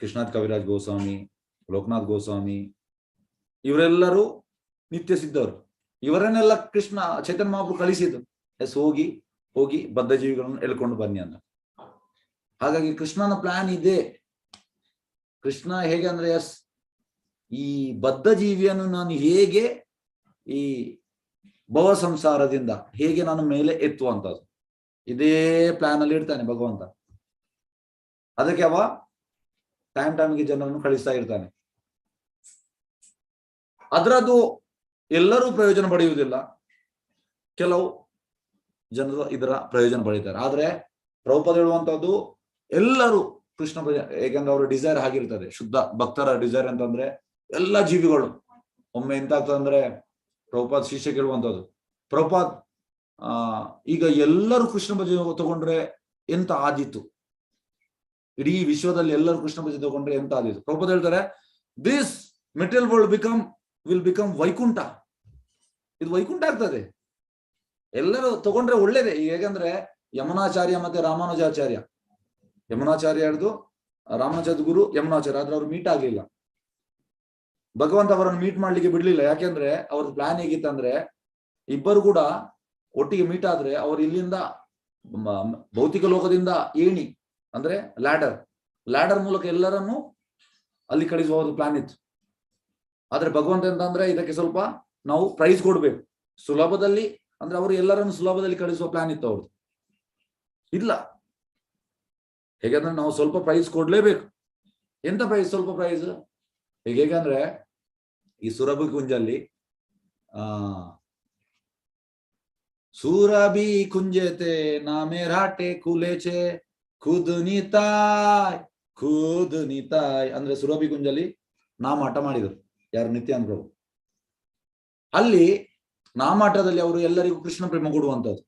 ಕೃಷ್ಣನಾಥ್ ಕವಿರಾಜ್ ಗೋಸ್ವಾಮಿ, ಲೋಕನಾಥ್ ಗೋಸ್ವಾಮಿ, ಇವರೆಲ್ಲರೂ ನಿತ್ಯ ಸಿದ್ಧರು. ಇವರನ್ನೆಲ್ಲ ಕೃಷ್ಣ ಚೈತನ್ಯ ಮಹಾಪ್ರಭು ಕಳಿಸಿದ್ದು, ಹೋಗಿ ಬದ್ಧ ಜೀವಿಗಳನ್ನು ಎಳ್ಕೊಂಡು ಬನ್ನಿ ಅಂತ. ಹಾಗಾಗಿ ಕೃಷ್ಣನ ಪ್ಲಾನ್ ಇದೆ. ಕೃಷ್ಣ ಹೇಗೆ ಅಂದ್ರೆ, ಈ ಬದ್ಧ ಜೀವಿಯನ್ನು ನಾನು ಹೇಗೆ ಈ ಭವ ಸಂಸಾರದಿಂದ ಹೇಗೆ ನಾನು ಮೇಲೆ ಎತ್ತುವಂಥದ್ದು, ಇದೇ ಪ್ಲಾನ್ ಅಲ್ಲಿ ಇರ್ತಾನೆ ಭಗವಂತ. ಅದಕ್ಕೆ ಅವ ಟೈಮ್ಗೆ ಜನರನ್ನು ಕಳಿಸ್ತಾ ಇರ್ತಾನೆ. ಅದರದ್ದು ಎಲ್ಲರೂ ಪ್ರಯೋಜನ ಪಡೆಯುವುದಿಲ್ಲ, ಕೆಲವು ಜನರು ಇದರ ಪ್ರಯೋಜನ ಪಡೀತಾರೆ. ಆದ್ರೆ ಪ್ರಭುಪಾದ ಹೇಳುವಂತದ್ದು ಎಲ್ಲರೂ ಕೃಷ್ಣ ಏಕೆಂದ್ರೆ ಅವರ ಡಿಸೈರ್ ಆಗಿರ್ತದೆ, ಶುದ್ಧ ಭಕ್ತರ ಡಿಸೈರ್ ಅಂತಂದ್ರೆ ಎಲ್ಲ ಜೀವಿಗಳು. ಒಮ್ಮೆ ಎಂತ ಆಗ್ತದಂದ್ರೆ ಪ್ರಭುಪಾದ್ ಶಿಷ್ಯ ಕೇಳುವಂತದ್ದು, ಪ್ರಭುಪಾದ್ ಈಗ ಎಲ್ಲರೂ ಕೃಷ್ಣ ಭಜನೆ ತಗೊಂಡ್ರೆ ಎಂತ ಆದೀತು, ಇಡೀ ವಿಶ್ವದಲ್ಲಿ ಎಲ್ಲರೂ ಕೃಷ್ಣ ಭಜನೆ ತಗೊಂಡ್ರೆ ಎಂತ ಆದೀತು. ಪ್ರಭುಪಾದ್ ಹೇಳ್ತಾರೆ, this material world will become Vaikuntha. ಇದು ವೈಕುಂಠ ಆಗ್ತದೆ, ಎಲ್ಲರೂ ತಗೊಂಡ್ರೆ ಒಳ್ಳೇದೇ. ಹೇಗಂದ್ರೆ ಯಮುನಾಚಾರ್ಯ ಮತ್ತೆ ರಾಮಾನುಜಾಚಾರ್ಯ, ಯಮುನಾಚಾರ್ಯ ಹಿಡಿದು ರಾಮಾನುಜಾಚಾರ್ಯ ಗುರು ಯಮುನಾಚಾರ್ಯ, ಆದ್ರೆ ಅವ್ರು ಮೀಟ್ ಆಗ್ಲಿಲ್ಲ. ಭಗವಂತ ಅವರನ್ನು ಮೀಟ್ ಮಾಡ್ಲಿಕ್ಕೆ ಬಿಡ್ಲಿಲ್ಲ. ಯಾಕೆಂದ್ರೆ ಅವ್ರದ್ದು ಪ್ಲಾನ್ ಹೇಗಿತ್ತಂದ್ರೆ ಇಬ್ಬರು ಕೂಡ ಒಟ್ಟಿಗೆ ಮೀಟ್ ಆದ್ರೆ ಅವ್ರು ಇಲ್ಲಿಂದ ಭೌತಿಕ ಲೋಕದಿಂದ ಏಣಿ ಅಂದ್ರೆ ಲ್ಯಾಡರ್ ಮೂಲಕ ಎಲ್ಲರನ್ನು ಅಲ್ಲಿ ಕಳಿಸುವ ಪ್ಲಾನ್ ಇತ್ತು. ಆದ್ರೆ ಭಗವಂತ ಅಂತಂದ್ರೆ ಇದಕ್ಕೆ ಸ್ವಲ್ಪ ನಾವು ಪ್ರೈಸ್ ಕೊಡ್ಬೇಕು, ಸುಲಭದಲ್ಲಿ ಅಂದ್ರೆ ಅವರು ಎಲ್ಲರನ್ನು ಸುಲಭದಲ್ಲಿ ಕಳಿಸುವ ಪ್ಲಾನ್ ಇತ್ತು ಅವ್ರದ್ದು. ಇಲ್ಲ, ಹೇಗಂದ್ರೆ ನಾವು ಸ್ವಲ್ಪ ಪ್ರೈಸ್ ಕೊಡ್ಲೇಬೇಕು. ಎಂತ ಪ್ರೈಸ್? ಸ್ವಲ್ಪ ಪ್ರೈಸ್. ಹೇಗಂದ್ರೆ ಈ ಸುರಭಿ ಕುಂಜಲ್ಲಿ ಸುರಭಿ ಕುಂಜೆತೆ ನಾಮೆ ರಾಟೆ ಕುಲೇಚೆ ಖುದ್ ನಿತಾಯ್ ಅಂದ್ರೆ ಸುರಭಿ ಕುಂಜಲ್ಲಿ ನಾಮಾಟ ಮಾಡಿದರು. ಯಾರು? ನಿತ್ಯಾನಂದ ಪ್ರಭು. ಅಲ್ಲಿ ನಾಮಾಟದಲ್ಲಿ ಅವರು ಎಲ್ಲರಿಗೂ ಕೃಷ್ಣ ಪ್ರೇಮ ಕೊಡುವಂಥದ್ದು.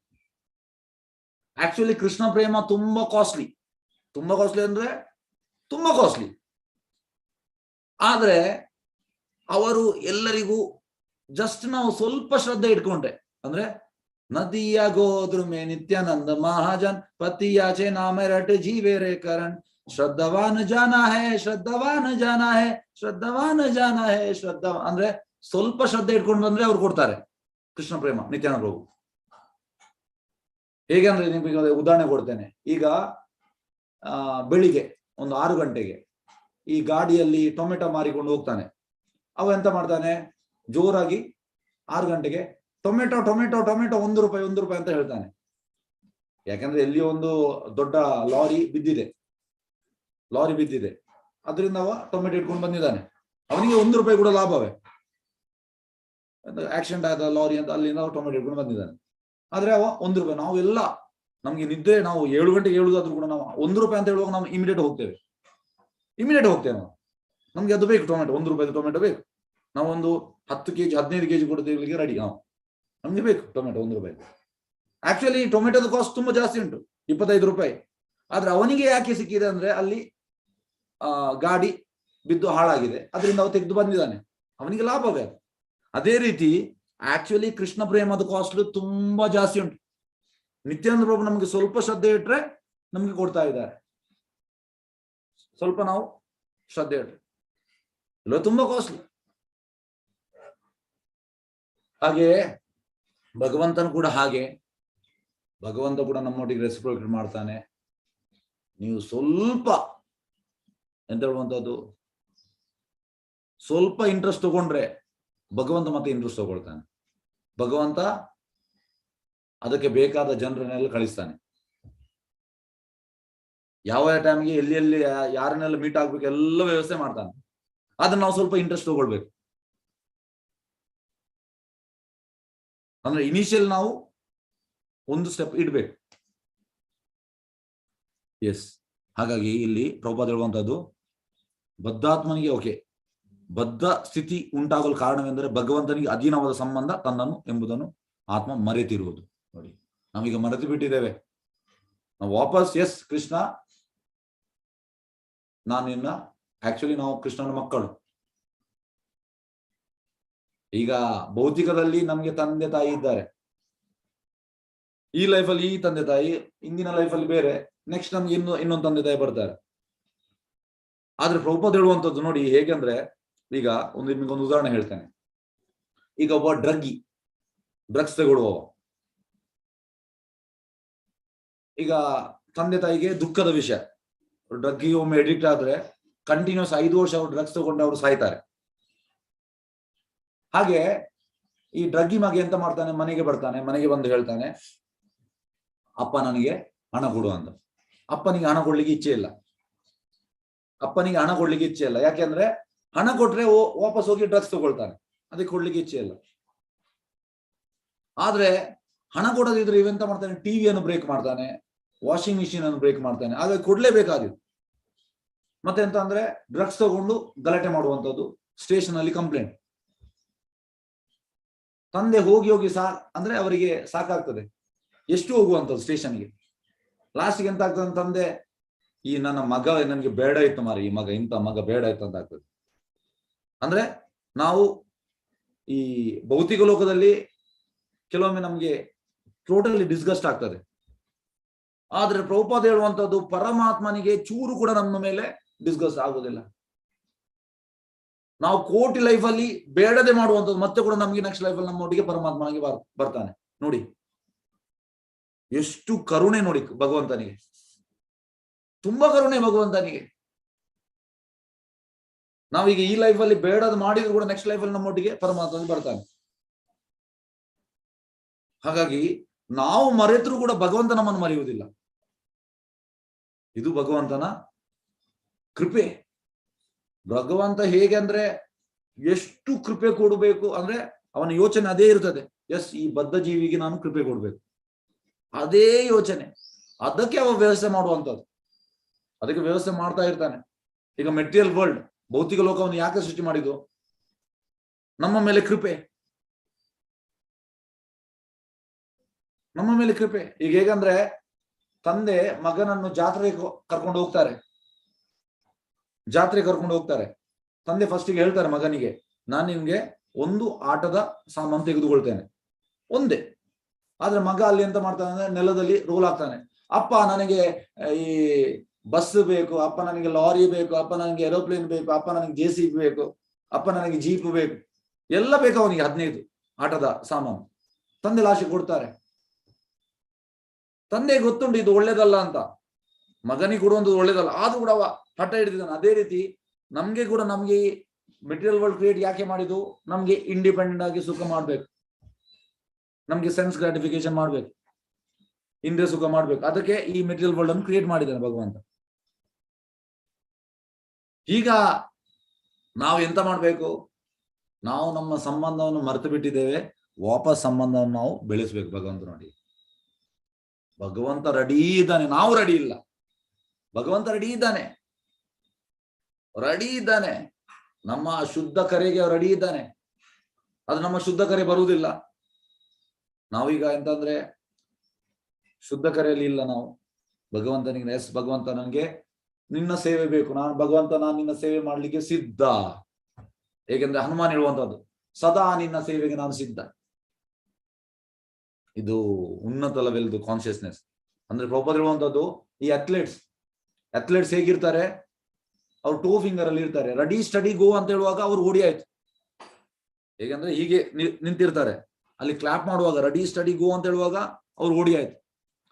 ಆಕ್ಚುಲಿ ಕೃಷ್ಣ ಪ್ರೇಮ ತುಂಬಾ ಕಾಸ್ಟ್ಲಿ ಅಂದ್ರೆ ತುಂಬಾ ಕಾಸ್ಟ್ಲಿ. ಆದ್ರೆ ಅವರು ಎಲ್ಲರಿಗೂ ಜಸ್ಟ್ ನಾವು ಸ್ವಲ್ಪ ಶ್ರದ್ಧೆ ಇಟ್ಕೊಂಡ್ರೆ, ಅಂದ್ರೆ ನದಿಯ ಗೋದ್ರುಮೆ ನಿತ್ಯಾನಂದ ಮಹಾಜನ್ ಪತಿಯಾಚೆ ನಾಮ ರಟ್ ಜೀವೇರೆ ಕರಣ್ ಶ್ರದ್ಧವಾನ್ ಜಾನ ಹೇ ಅಂದ್ರೆ ಸ್ವಲ್ಪ ಶ್ರದ್ಧೆ ಇಟ್ಕೊಂಡು ಬಂದ್ರೆ ಅವ್ರು ಕೊಡ್ತಾರೆ ಕೃಷ್ಣ ಪ್ರೇಮ ನಿತ್ಯಾನಂದ ಪ್ರಭು. ಹೇಗೆ ಅಂದ್ರೆ ನಿಮಗೆ ಉದಾಹರಣೆ ಕೊಡ್ತೇನೆ. ಈಗ ಬೆಳಿಗ್ಗೆ ಒಂದು 6 ಗಂಟೆಗೆ ಈ ಗಾಡಿಯಲ್ಲಿ ಟೊಮೆಟೊ ಮಾರಿಕೊಂಡು ಹೋಗ್ತಾನೆ. ಅವ ಎಂತ ಮಾಡ್ತಾನೆ, ಜೋರಾಗಿ 6 ಗಂಟೆಗೆ ಟೊಮೆಟೊ ₹1 ಅಂತ ಹೇಳ್ತಾನೆ. ಯಾಕಂದ್ರೆ ಎಲ್ಲಿ ಒಂದು ದೊಡ್ಡ ಲಾರಿ ಬಿದ್ದಿದೆ, ಅದರಿಂದ ಅವ ಟೊಮೆಟೊ ಇಟ್ಕೊಂಡು ಬಂದಿದ್ದಾನೆ. ಅವನಿಗೆ ₹1 ಕೂಡ ಲಾಭವೇ. ಆಕ್ಸಿಡೆಂಟ್ ಆದ ಲಾರಿ ಅಂತ ಅಲ್ಲಿಂದ ಟೊಮೆಟೊ ಇಟ್ಕೊಂಡು ಬಂದಿದ್ದಾನೆ. ಆದ್ರೆ ಅವ ₹1. ನಾವೆಲ್ಲ ನಮ್ಗೆ ನಿದ್ದೆ, ನಾವು 7 ಗಂಟೆಗೆ ಹೇಳುದಾದ್ರೂ ಕೂಡ ನಾವು ₹1 ಅಂತ ಹೇಳುವಾಗ ನಾವು ಇಮಿಡಿಯೇಟ್ ಹೋಗ್ತೇವೆ ನಾವು. ನಮ್ಗೆ ಅದು ಬೇಕು, ಟೊಮೆಟೊ ₹1 ಟೊಮೆಟೊ ಬೇಕು. ನಾವೊಂದು 10 kg 15 kg ಕೊಡ್ತೀವಿ ರೆಡಿ. ನಮ್ಗೆ ಬೇಕು ಟೊಮೆಟೊ ₹1. ಆಕ್ಚುಲಿ ಟೊಮೆಟೊದ ಕಾಸ್ಟ್ ತುಂಬಾ ಜಾಸ್ತಿ ಉಂಟು, ₹25. ಆದ್ರೆ ಅವನಿಗೆ ಯಾಕೆ ಸಿಕ್ಕಿದೆ ಅಂದ್ರೆ ಅಲ್ಲಿ ಗಾಡಿ ಬಿದ್ದು ಹಾಳಾಗಿದೆ, ಅದರಿಂದ ಅವ ತೆಗೆದು ಬಂದಿದ್ದಾನೆ, ಅವನಿಗೆ ಲಾಭವೇ. ಅದೇ ರೀತಿ ಆಕ್ಚುಲಿ ಕೃಷ್ಣ ಪ್ರೇಮದ ಕಾಸ್ಟ್ ತುಂಬಾ ಜಾಸ್ತಿ ಉಂಟು. ನಿತ್ಯಾನಂದ ಪ್ರಭು ನಮ್ಗೆ ಸ್ವಲ್ಪ ಶ್ರದ್ಧೆ ಇಟ್ರೆ ನಮ್ಗೆ ಕೊಡ್ತಾ ಇದ್ದಾರೆ. ಸ್ವಲ್ಪ ನಾವು ಶ್ರದ್ಧೆ ಇಟ್ರೆ ಇಲ್ಲ ತುಂಬಾ ಕಾಸ್ಟ್ಲಿ. ಹಾಗೆ ಭಗವಂತನು ಕೂಡ ಭಗವಂತ ಕೂಡ ನಮ್ಮೊಟ್ಟಿಗೆ ರೆಸಿಪ್ರೋಕೇಟ್ ಮಾಡ್ತಾನೆ. ನೀವು ಸ್ವಲ್ಪ ಎಂತ ಹೇಳುವಂತದ್ದು, ಸ್ವಲ್ಪ ಇಂಟ್ರೆಸ್ಟ್ ತಗೊಂಡ್ರೆ ಭಗವಂತ ಮತ್ತೆ ಇಂಟ್ರೆಸ್ಟ್ ತಗೊಳ್ತಾನೆ. ಭಗವಂತ ಅದಕ್ಕೆ ಬೇಕಾದ ಜನರನ್ನೆಲ್ಲ ಕಳಿಸ್ತಾನೆ. ಯಾವ ಟೈಮ್ಗೆ ಎಲ್ಲಿ ಯಾರನ್ನೆಲ್ಲ ಮೀಟ್ ಆಗ್ಬೇಕು ಎಲ್ಲ ವ್ಯವಸ್ಥೆ ಮಾಡ್ತಾನೆ. ಅದನ್ನ ನಾವು ಸ್ವಲ್ಪ ಇಂಟ್ರೆಸ್ಟ್ ತಗೊಳ್ಬೇಕು. ಅಂದ್ರೆ ಇನಿಷಿಯಲ್ ನಾವು ಒಂದು ಸ್ಟೆಪ್ ಇಡ್ಬೇಕು. ಎಸ್, ಹಾಗಾಗಿ ಇಲ್ಲಿ ಪ್ರಭುಪಾದ ಹೇಳುವಂತದ್ದು ಬದ್ಧಾತ್ಮನಿಗೆ ಬದ್ಧ ಸ್ಥಿತಿ ಉಂಟಾಗಲು ಕಾರಣವೆಂದರೆ ಭಗವಂತನಿಗೆ ಅಧೀನವಾದ ಸಂಬಂಧ ತನ್ನನು ಎಂಬುದನ್ನು ಆತ್ಮ ಮರೆತಿರುವುದು. ನೋಡಿ, ನಾವೀಗ ಮರೆತು ಬಿಟ್ಟಿದ್ದೇವೆ. ನಾವು ವಾಪಸ್ ಎಸ್ ಕೃಷ್ಣ ನಾನಿನ್ನ ಆಕ್ಚುಲಿ ನಾವು ಕೃಷ್ಣನ ಮಕ್ಕಳು. ಈಗ ಭೌತಿಕದಲ್ಲಿ ನಮ್ಗೆ ತಂದೆ ತಾಯಿ ಇದ್ದಾರೆ, ಈ ಲೈಫಲ್ಲಿ ಈ ತಂದೆ ತಾಯಿ, ಇಂದಿನ ಲೈಫಲ್ಲಿ ಬೇರೆ, ನೆಕ್ಸ್ಟ್ ನಮ್ಗೆ ಇನ್ನೊಂದು ತಂದೆ ತಾಯಿ ಬರ್ತಾರೆ. ಆದ್ರೆ ಪ್ರಭುಪಾದ ಹೇಳುವಂತದ್ದು ನೋಡಿ ಹೇಗೆಂದ್ರೆ, ಈಗ ನಿಮಗೊಂದು ಉದಾಹರಣೆ ಹೇಳ್ತೇನೆ. ಈಗ ಒಬ್ಬ ಡ್ರಗ್ಸ್ ತಗೊಳ್ಳುವವ, ಈಗ ತಂದೆ ತಾಯಿಗೆ ದುಃಖದ ವಿಷಯ, ಡ್ರಗ್ಗಿಗೆ ಒಮ್ಮೆ ಎಡಿಕ್ಟ್ ಆದ್ರೆ ಕಂಟಿನ್ಯೂಸ್ 5 ವರ್ಷ ಅವ್ರು ಡ್ರಗ್ಸ್ ತಗೊಂಡು ಅವ್ರು ಸಾಯ್ತಾರೆ. ಹಾಗೆ ಈ ಡ್ರಗ್ಗಿ ಮಗ ಎಂತ ಮಾಡ್ತಾನೆ, ಮನೆಗೆ ಬರ್ತಾನೆ, ಮನೆಗೆ ಬಂದು ಹೇಳ್ತಾನೆ, ಅಪ್ಪ ನನಗೆ ಹಣ ಕೊಡು ಅಂತ. ಅಪ್ಪನಿಗೆ ಹಣ ಕೊಡ್ಲಿಕ್ಕೆ ಇಚ್ಛೆ ಇಲ್ಲ. ಅಪ್ಪನಿಗೆ ಹಣ ಕೊಡ್ಲಿಕ್ಕೆ ಇಚ್ಛೆ ಇಲ್ಲ. ಯಾಕೆಂದ್ರೆ ಹಣ ಕೊಟ್ರೆ ವಾಪಸ್ ಹೋಗಿ ಡ್ರಗ್ಸ್ ತಗೊಳ್ತಾನೆ, ಅದಕ್ಕೆ ಕೊಡ್ಲಿಕ್ಕೆ ಇಚ್ಛೆ ಇಲ್ಲ. ಆದ್ರೆ ಹಣ ಕೊಡೋದಿದ್ರೆ ಇವೆಂತ ಮಾಡ್ತಾನೆ, ಟಿವಿಯನ್ನು ಬ್ರೇಕ್ ಮಾಡ್ತಾನೆ, ವಾಷಿಂಗ್ ಮಿಷಿನ್ ಅನ್ನು ಬ್ರೇಕ್ ಮಾಡ್ತಾನೆ. ಆಗ ಕೊಡ್ಲೇಬೇಕಾದಿತ್ತು. ಮತ್ತೆ ಎಂತ ಅಂದ್ರೆ ಡ್ರಗ್ಸ್ ತಗೊಂಡು ಗಲಾಟೆ ಮಾಡುವಂತದ್ದು, ಸ್ಟೇಷನ್ ಅಲ್ಲಿ ಕಂಪ್ಲೇಂಟ್. ತಂದೆ ಹೋಗಿ ಹೋಗಿ ಅಂದ್ರೆ ಅವರಿಗೆ ಸಾಕಾಗ್ತದೆ, ಎಷ್ಟು ಹೋಗುವಂಥದ್ದು ಸ್ಟೇಷನ್ಗೆ. ಲಾಸ್ಟ್ಗೆ ಎಂತ ಆಗ್ತದೆ, ತಂದೆ ಈ ನನ್ನ ಮಗ ನನಗೆ ಬೇಡ ಇತ್ತು ಮಾರಿ, ಈ ಮಗ ಇಂಥ ಮಗ ಬೇಡ ಇತ್ತು ಅಂತ ಆಗ್ತದೆ. ಅಂದ್ರೆ ನಾವು ಈ ಭೌತಿಕ ಲೋಕದಲ್ಲಿ ಕೆಲವೊಮ್ಮೆ ನಮ್ಗೆ ಟೋಟಲಿ ಡಿಸ್ಗಸ್ಟ್ ಆಗ್ತದೆ. ಆದ್ರೆ ಪ್ರಭುಪಾದ ಹೇಳುವಂತದ್ದು ಪರಮಾತ್ಮನಿಗೆ ಚೂರು ಕೂಡ ನಮ್ಮ ಮೇಲೆ ಡಿಸ್ಗಸ್ಟ್ ಆಗುದಿಲ್ಲ. ನಾವು ಕೋಟಿ ಲೈಫಲ್ಲಿ ಬೇಡದೆ ಮಾಡುವಂಥದ್ದು ಮತ್ತೆ ಕೂಡ ನಮ್ಗೆ ನೆಕ್ಸ್ಟ್ ಲೈಫಲ್ಲಿ ನಮ್ಮೊಟ್ಟಿಗೆ ಪರಮಾತ್ಮನಿಗೆ ಬರ್ತಾನೆ. ನೋಡಿ ಎಷ್ಟು ಕರುಣೆ, ನೋಡಿ ಭಗವಂತನಿಗೆ ತುಂಬಾ ಕರುಣೆ ಭಗವಂತನಿಗೆ. ನಾವೀಗ ಈ ಲೈಫಲ್ಲಿ ಬೇಡದ್ ಮಾಡಿದ್ರು ಕೂಡ ನೆಕ್ಸ್ಟ್ ಲೈಫಲ್ಲಿ ನಮ್ಮೊಟ್ಟಿಗೆ ಪರಮಾತ್ಮನಿಗೆ ಬರ್ತಾನೆ. ಹಾಗಾಗಿ ನಾವು ಮರೆತರೂ ಕೂಡ ಭಗವಂತ ನಮ್ಮನ್ನು ಮರೆಯುವುದಿಲ್ಲ. ಇದು ಭಗವಂತನ ಕೃಪೆ. ಭಗವಂತ ಹೇಗೆ ಅಂದ್ರೆ ಎಷ್ಟು ಕೃಪೆ ಕೊಡಬೇಕು ಅಂದ್ರೆ ಅವನ ಯೋಚನೆ ಅದೇ ಇರ್ತದೆ. ಎಸ್, ಈ ಬದ್ಧ ಜೀವಿಗೆ ನಾನು ಕೃಪೆ ಕೊಡ್ಬೇಕು, ಅದೇ ಯೋಚನೆ. ಅದಕ್ಕೆ ಅವ ವ್ಯವಸ್ಥೆ ಮಾಡುವಂಥದ್ದು, ಅದಕ್ಕೆ ವ್ಯವಸ್ಥೆ ಮಾಡ್ತಾ ಇರ್ತಾನೆ. ಈಗ ಮೆಟೀರಿಯಲ್ ವರ್ಲ್ಡ್, ಭೌತಿಕ ಲೋಕವನ್ನು ಯಾಕೆ ಸೃಷ್ಟಿ ಮಾಡಿದ್ದು? ನಮ್ಮ ಮೇಲೆ ಕೃಪೆ, ನಮ್ಮ ಮೇಲೆ ಕೃಪೆ. ಈಗ ಹೇಗಂದ್ರೆ ತಂದೆ ಮಗನನ್ನು ಜಾತ್ರೆಗೆ ಕರ್ಕೊಂಡು ಹೋಗ್ತಾರೆ, ತಂದೆ ಫಸ್ಟಿಗೆ ಹೇಳ್ತಾರೆ ಮಗನಿಗೆ, ನಾನು ನಿಮ್ಗೆ ಒಂದು ಆಟದ ಸಾಮಾನು ತೆಗೆದುಕೊಳ್ತೇನೆ, ಒಂದೇ. ಆದ್ರೆ ಮಗ ಅಲ್ಲಿ ಎಂತ ಮಾಡ್ತಾನೆ ಅಂದ್ರೆ ನೆಲದಲ್ಲಿ ರೋಲ್ ಆಗ್ತಾನೆ. ಅಪ್ಪ ನನಗೆ ಈ ಬಸ್ ಬೇಕು, ಅಪ್ಪ ನನಗೆ ಲಾರಿ ಬೇಕು, ಅಪ್ಪ ನನಗೆ ಏರೋಪ್ಲೇನ್ ಬೇಕು, ಅಪ್ಪ ನನಗೆ JCB ಬೇಕು, ಅಪ್ಪ ನನಗೆ ಜೀಪ್ ಬೇಕು, ಎಲ್ಲ ಬೇಕು ಅವನಿಗೆ 15 ಆಟದ ಸಾಮಾನು. ತಂದೆ ಲಾಸ್ಟಿಗೆ ಕೊಡ್ತಾರೆ. ತಂದೆ ಗೊತ್ತುಂಟು ಇದು ಒಳ್ಳೇದಲ್ಲ ಅಂತ, ಮಗನಿಗೆ ಕೊಡುವಂಥದ್ದು ಒಳ್ಳೇದಲ್ಲ, ಆದ್ರೂ ಕೂಡ ಅವ ಹಠ ಹಿಡಿದಿದ್ದಾನೆ. ಅದೇ ರೀತಿ ನಮ್ಗೆ ಕೂಡ, ನಮ್ಗೆ ಮೆಟೀರಿಯಲ್ ವರ್ಲ್ಡ್ ಕ್ರಿಯೇಟ್ ಯಾಕೆ ಮಾಡಿದ್ದು? ನಮ್ಗೆ ಇಂಡಿಪೆಂಡೆಂಟ್ ಆಗಿ ಸುಖ ಮಾಡ್ಬೇಕು, ನಮ್ಗೆ ಸೆನ್ಸ್ ಗ್ರಾಟಿಫಿಕೇಶನ್ ಮಾಡ್ಬೇಕು, ಇಂದ್ರಿಯ ಸುಖ ಮಾಡ್ಬೇಕು. ಅದಕ್ಕೆ ಈ ಮೆಟೀರಿಯಲ್ ವರ್ಲ್ಡ್ ಅನ್ನು ಕ್ರಿಯೇಟ್ ಮಾಡಿದ್ದಾನೆ ಭಗವಂತ. ಈಗ ನಾವು ಎಂತ ಮಾಡ್ಬೇಕು? ನಾವು ನಮ್ಮ ಸಂಬಂಧವನ್ನು ಮರೆತು ಬಿಟ್ಟಿದ್ದೇವೆ, ವಾಪಸ್ ಸಂಬಂಧವನ್ನು ನಾವು ಬೆಳೆಸ್ಬೇಕು ಭಗವಂತ ನೋಡಿ. ಭಗವಂತ ರೆಡಿ ಇದ್ದಾನೆ, ನಾವು ರೆಡಿ ಇಲ್ಲ. ಭಗವಂತ ರೆಡಿ ಇದ್ದಾನೆ, ನಮ್ಮ ಶುದ್ಧ ಕರೆಗೆ ರೆಡಿ ಇದ್ದಾನೆ. ಅದು ನಮ್ಮ ಶುದ್ಧ ಕರೆ ಬರುವುದಿಲ್ಲ. ನಾವೀಗ ಎಂತಂದ್ರೆ ಶುದ್ಧ ಕರೆಯಲ್ಲಿ ಇಲ್ಲ ನಾವು. ಭಗವಂತನಿಗೆ ಎಸ್, ಭಗವಂತ ನನಗೆ ನಿನ್ನ ಸೇವೆ ಬೇಕು, ನಾನು ನಿನ್ನ ಸೇವೆ ಮಾಡ್ಲಿಕ್ಕೆ ಸಿದ್ಧ. ಏಕೆಂದ್ರೆ ಹನುಮಾನ್ ಹೇಳುವಂತದ್ದು, ಸದಾ ನಿನ್ನ ಸೇವೆಗೆ ನಾನು ಸಿದ್ಧ. ಇದು ಉನ್ನತ ಲೆವೆಲ್ದು ಕಾನ್ಶಿಯಸ್ನೆಸ್. ಅಂದ್ರೆ ಪ್ರಭುಪಾದ ಹೇಳುವಂತದ್ದು, ಈ ಅಥ್ಲೆಟ್ಸ್ ಹೇಗಿರ್ತಾರೆ? ಅವ್ರು 2 ಫಿಂಗರ್ ಅಲ್ಲಿ ಇರ್ತಾರೆ. ರೆಡಿ ಸ್ಟಡಿ ಗೋ ಅಂತ ಹೇಳುವಾಗ ಅವ್ರು ಓಡಿ ಆಯ್ತು. ಹೇಗಂದ್ರೆ ಹೀಗೆ ನಿಂತಿರ್ತಾರೆ, ಅಲ್ಲಿ ಕ್ಲಾಪ್ ಮಾಡುವಾಗ ರೆಡಿ ಸ್ಟಡಿ ಗೋ ಅಂತ ಹೇಳುವಾಗ ಅವ್ರು ಓಡಿ ಆಯ್ತು.